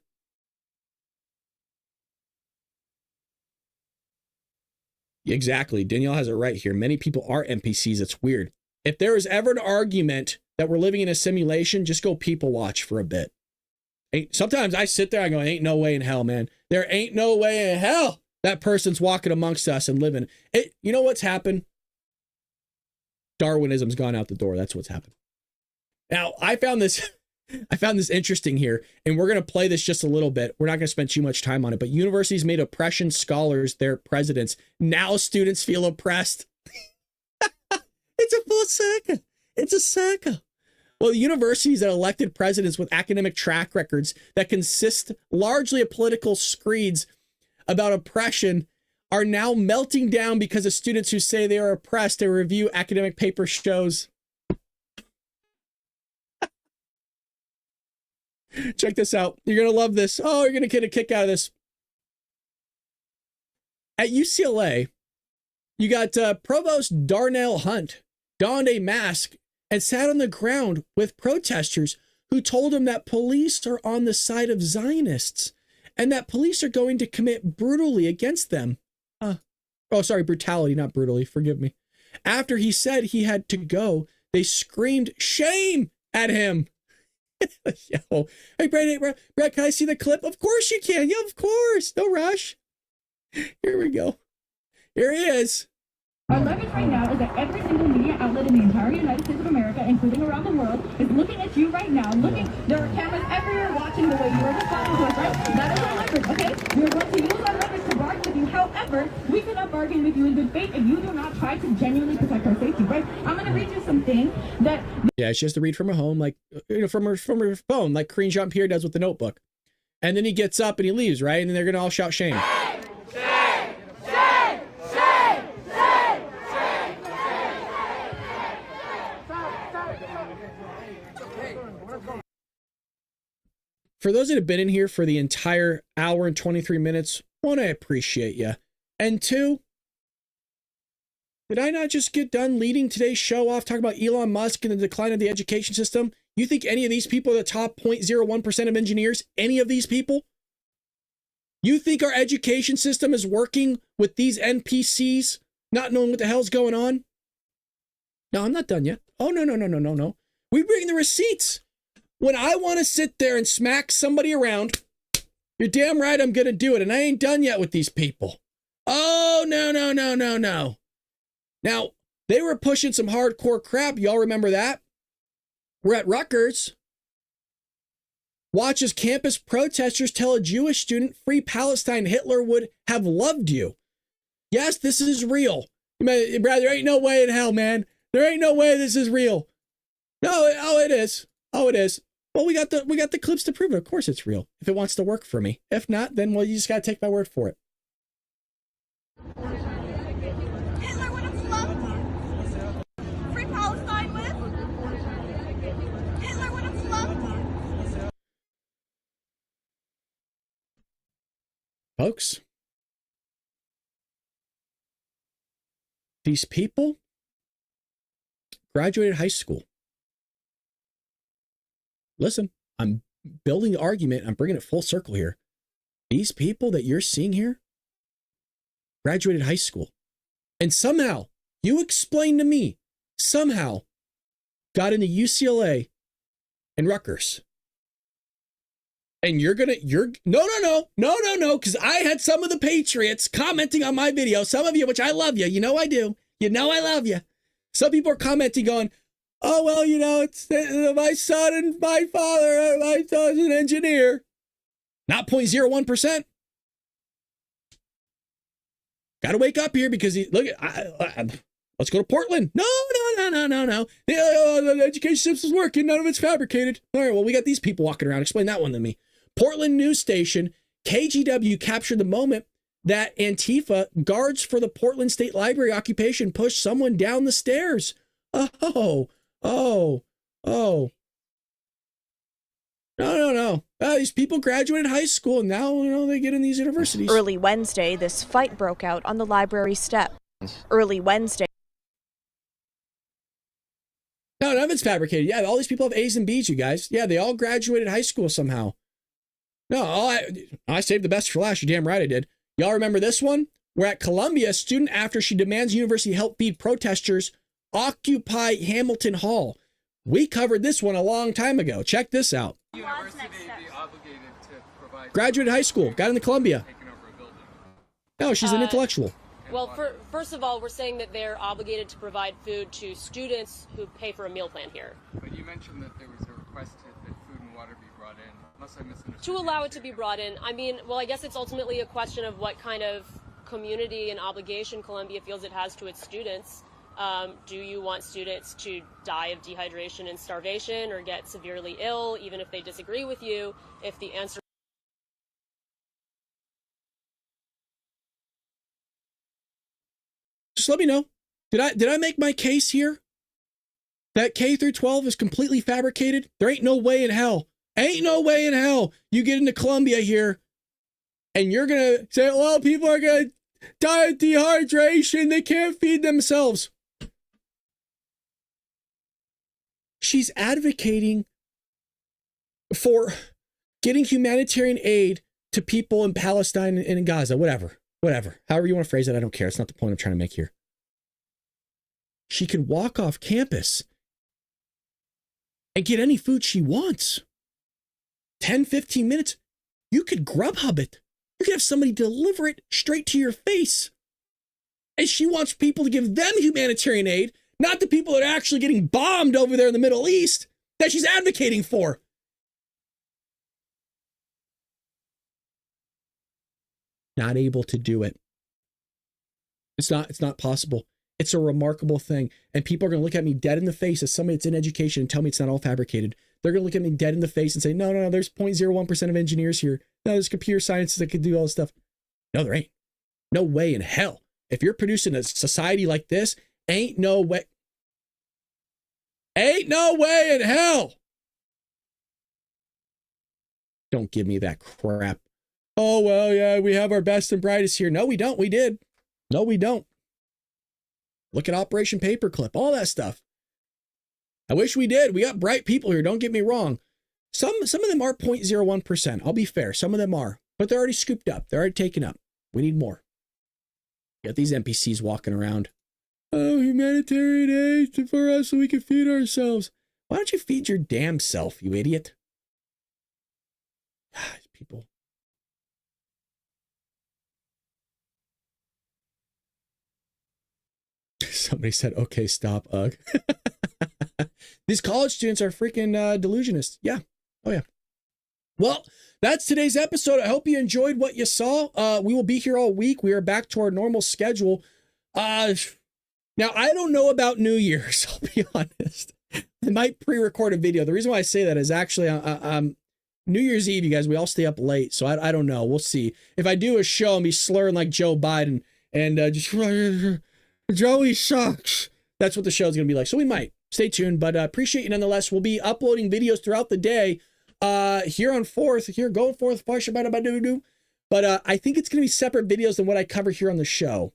Exactly. Danielle has it right here. Many people are NPCs. It's weird. If there is ever an argument that we're living in a simulation, just go people watch for a bit. Sometimes I sit there, I go, ain't no way in hell, man. There ain't no way in hell that person's walking amongst us and living. You know what's happened? Darwinism's gone out the door. That's what's happened. Now, I found this interesting here, and we're going to play this just a little bit. We're not going to spend too much time on it, but universities made oppression scholars their presidents. Now students feel oppressed. It's a full circle. It's a circle. Well, the universities that elected presidents with academic track records that consist largely of political screeds about oppression are now melting down because of students who say they are oppressed. A review academic paper shows. Check this out. You're going to love this. Oh, you're going to get a kick out of this. At UCLA, you got Provost Darnell Hunt donned a mask and sat on the ground with protesters who told him that police are on the side of Zionists and that police are going to commit brutally against them. Brutality, not brutally. Forgive me. After he said he had to go, they screamed shame at him. Yo. Hey, Brad, can I see the clip? Of course you can. Yeah, of course. No rush. Here we go. Here he is. Our leverage right now is that every single media outlet in the entire United States of America, including around the world, is looking at you right now. There are cameras everywhere watching the way you are responding to us, right? That is our leverage, okay? We are going to use our leverage to bargain with you. However, we cannot bargain with you in good faith if you do not try to genuinely protect our safety, right? I'm going to read you something that... Yeah, she has to read from her home, like, from her phone, like Karine Jean-Pierre does with the Notebook. And then he gets up and he leaves, right? And then they're going to all shout shame. For those that have been in here for the entire hour and 23 minutes, one, I appreciate you. And two, Did I not just get done leading today's show off talking about Elon Musk and the decline of the education system? You think any of these people are the top 0.01% of engineers? Any of these people? You think our education system is working with these NPCs not knowing what the hell's going on? No, I'm not done yet. Oh, no. We bring the receipts. When I want to sit there and smack somebody around, you're damn right I'm going to do it. And I ain't done yet with these people. Oh, no. Now, they were pushing some hardcore crap. Y'all remember that? We're at Rutgers. Watch as campus protesters tell a Jewish student, "Free Palestine, Hitler would have loved you." Yes, this is real. Brad, there ain't no way in hell, man. There ain't no way this is real. No, it is. Oh, it is. Well, we got the clips to prove it. Of course it's real. If it wants to work for me. If not, then, well, you just got to take my word for it. Hitler would have loved you. Free Palestine would have. Hitler would have loved you. Folks, these people graduated high school. Listen, I'm building the argument. I'm bringing it full circle here. These people that you're seeing here graduated high school. And somehow, you explain to me, somehow got into UCLA and Rutgers. And no, because I had some of the Patriots commenting on my video. Some of you, which I love you. You know I do. You know I love you. Some people are commenting going, "Oh, well, it's my son and my father. My son's an engineer." Not 0.01%. Got to wake up here because let's go to Portland. No. The education system's working. None of it's fabricated. All right, well, we got these people walking around. Explain that one to me. Portland news station KGW captured the moment that Antifa guards for the Portland State Library occupation pushed someone down the stairs. Oh. No. These people graduated high school and now, they get in these universities. Early Wednesday, this fight broke out on the library step. Early Wednesday. No, none of it's fabricated. Yeah, all these people have A's and B's, you guys. Yeah, they all graduated high school somehow. No, I saved the best for last. You're damn right I did. Y'all remember this one? We're at Columbia. A student, after she demands university help feed protesters, occupy Hamilton Hall. We covered this one a long time ago. Check this out. University be obligated to provide graduated high school, got into Columbia. No, she's an intellectual. Well, first of all, we're saying that they're obligated to provide food to students who pay for a meal plan here. But you mentioned that there was a request that food and water be brought in, unless I misunderstood. To allow it to be brought in. I mean, well, I guess it's ultimately a question of what kind of community and obligation Columbia feels it has to its students. Do you want students to die of dehydration and starvation or get severely ill, even if they disagree with you? If the answer just let me know. Did I make my case here? That K through 12 is completely fabricated? There ain't no way in hell. Ain't no way in hell you get into Columbia here and you're going to say, well, people are going to die of dehydration. They can't feed themselves. She's advocating for getting humanitarian aid to people in Palestine and in Gaza, whatever. However you want to phrase it, I don't care. It's not the point I'm trying to make here. She can walk off campus and get any food she wants. 10, 15 minutes. You could Grubhub it. You could have somebody deliver it straight to your face. And she wants people to give them humanitarian aid, not the people that are actually getting bombed over there in the Middle East that she's advocating for. Not able to do it. It's not possible. It's a remarkable thing. And people are going to look at me dead in the face as somebody that's in education and tell me it's not all fabricated. They're going to look at me dead in the face and say, no, there's 0.01% of engineers here. No, there's computer scientists that can do all this stuff. No, there ain't. No way in hell. If you're producing a society like this, ain't no way. Ain't no way in hell. Don't give me that crap. Oh, well, yeah, we have our best and brightest here. No, we don't. We did. No, we don't. Look at Operation Paperclip, all that stuff. I wish we did. We got bright people here. Don't get me wrong. Some of them are 0.01%. I'll be fair. Some of them are, but they're already scooped up. They're already taken up. We need more. Got these NPCs walking around. Oh, humanitarian aid for us so we can feed ourselves. Why don't you feed your damn self, you idiot? People. Somebody said, okay, stop, ugh. These college students are freaking delusionists. Yeah. Oh, yeah. Well, that's today's episode. I hope you enjoyed what you saw. We will be here all week. We are back to our normal schedule. Now, I don't know about New Year's, I'll be honest. I might pre-record a video. The reason why I say that is actually New Year's Eve, you guys, we all stay up late. So I don't know. We'll see. If I do a show and be slurring like Joe Biden and just, Joey sucks. That's what the show's going to be like. So we might. Stay tuned, but appreciate you nonetheless. We'll be uploading videos throughout the day here on 4th, here going forth. But I think it's going to be separate videos than what I cover here on the show.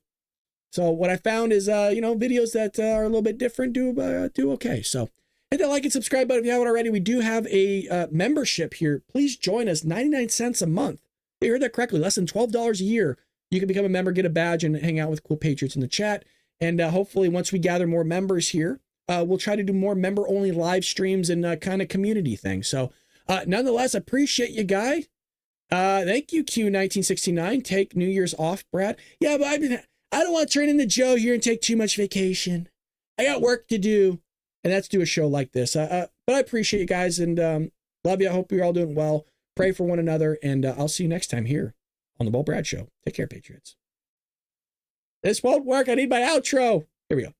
So what I found is, videos that are a little bit different do okay. So hit that like and subscribe button if you haven't already. We do have a membership here. Please join us. 99 cents a month. You heard that correctly. Less than $12 a year. You can become a member, get a badge, and hang out with cool patriots in the chat. And hopefully once we gather more members here, we'll try to do more member-only live streams and kind of community things. So nonetheless, appreciate you, guy. Thank you, Q1969. Take New Year's off, Brad. Yeah, but I don't want to turn into Joe here and take too much vacation. I got work to do, and that's do a show like this. But I appreciate you guys, and love you. I hope you're all doing well. Pray for one another, and I'll see you next time here on The Bald Brad Show. Take care, Patriots. This won't work. I need my outro. Here we go.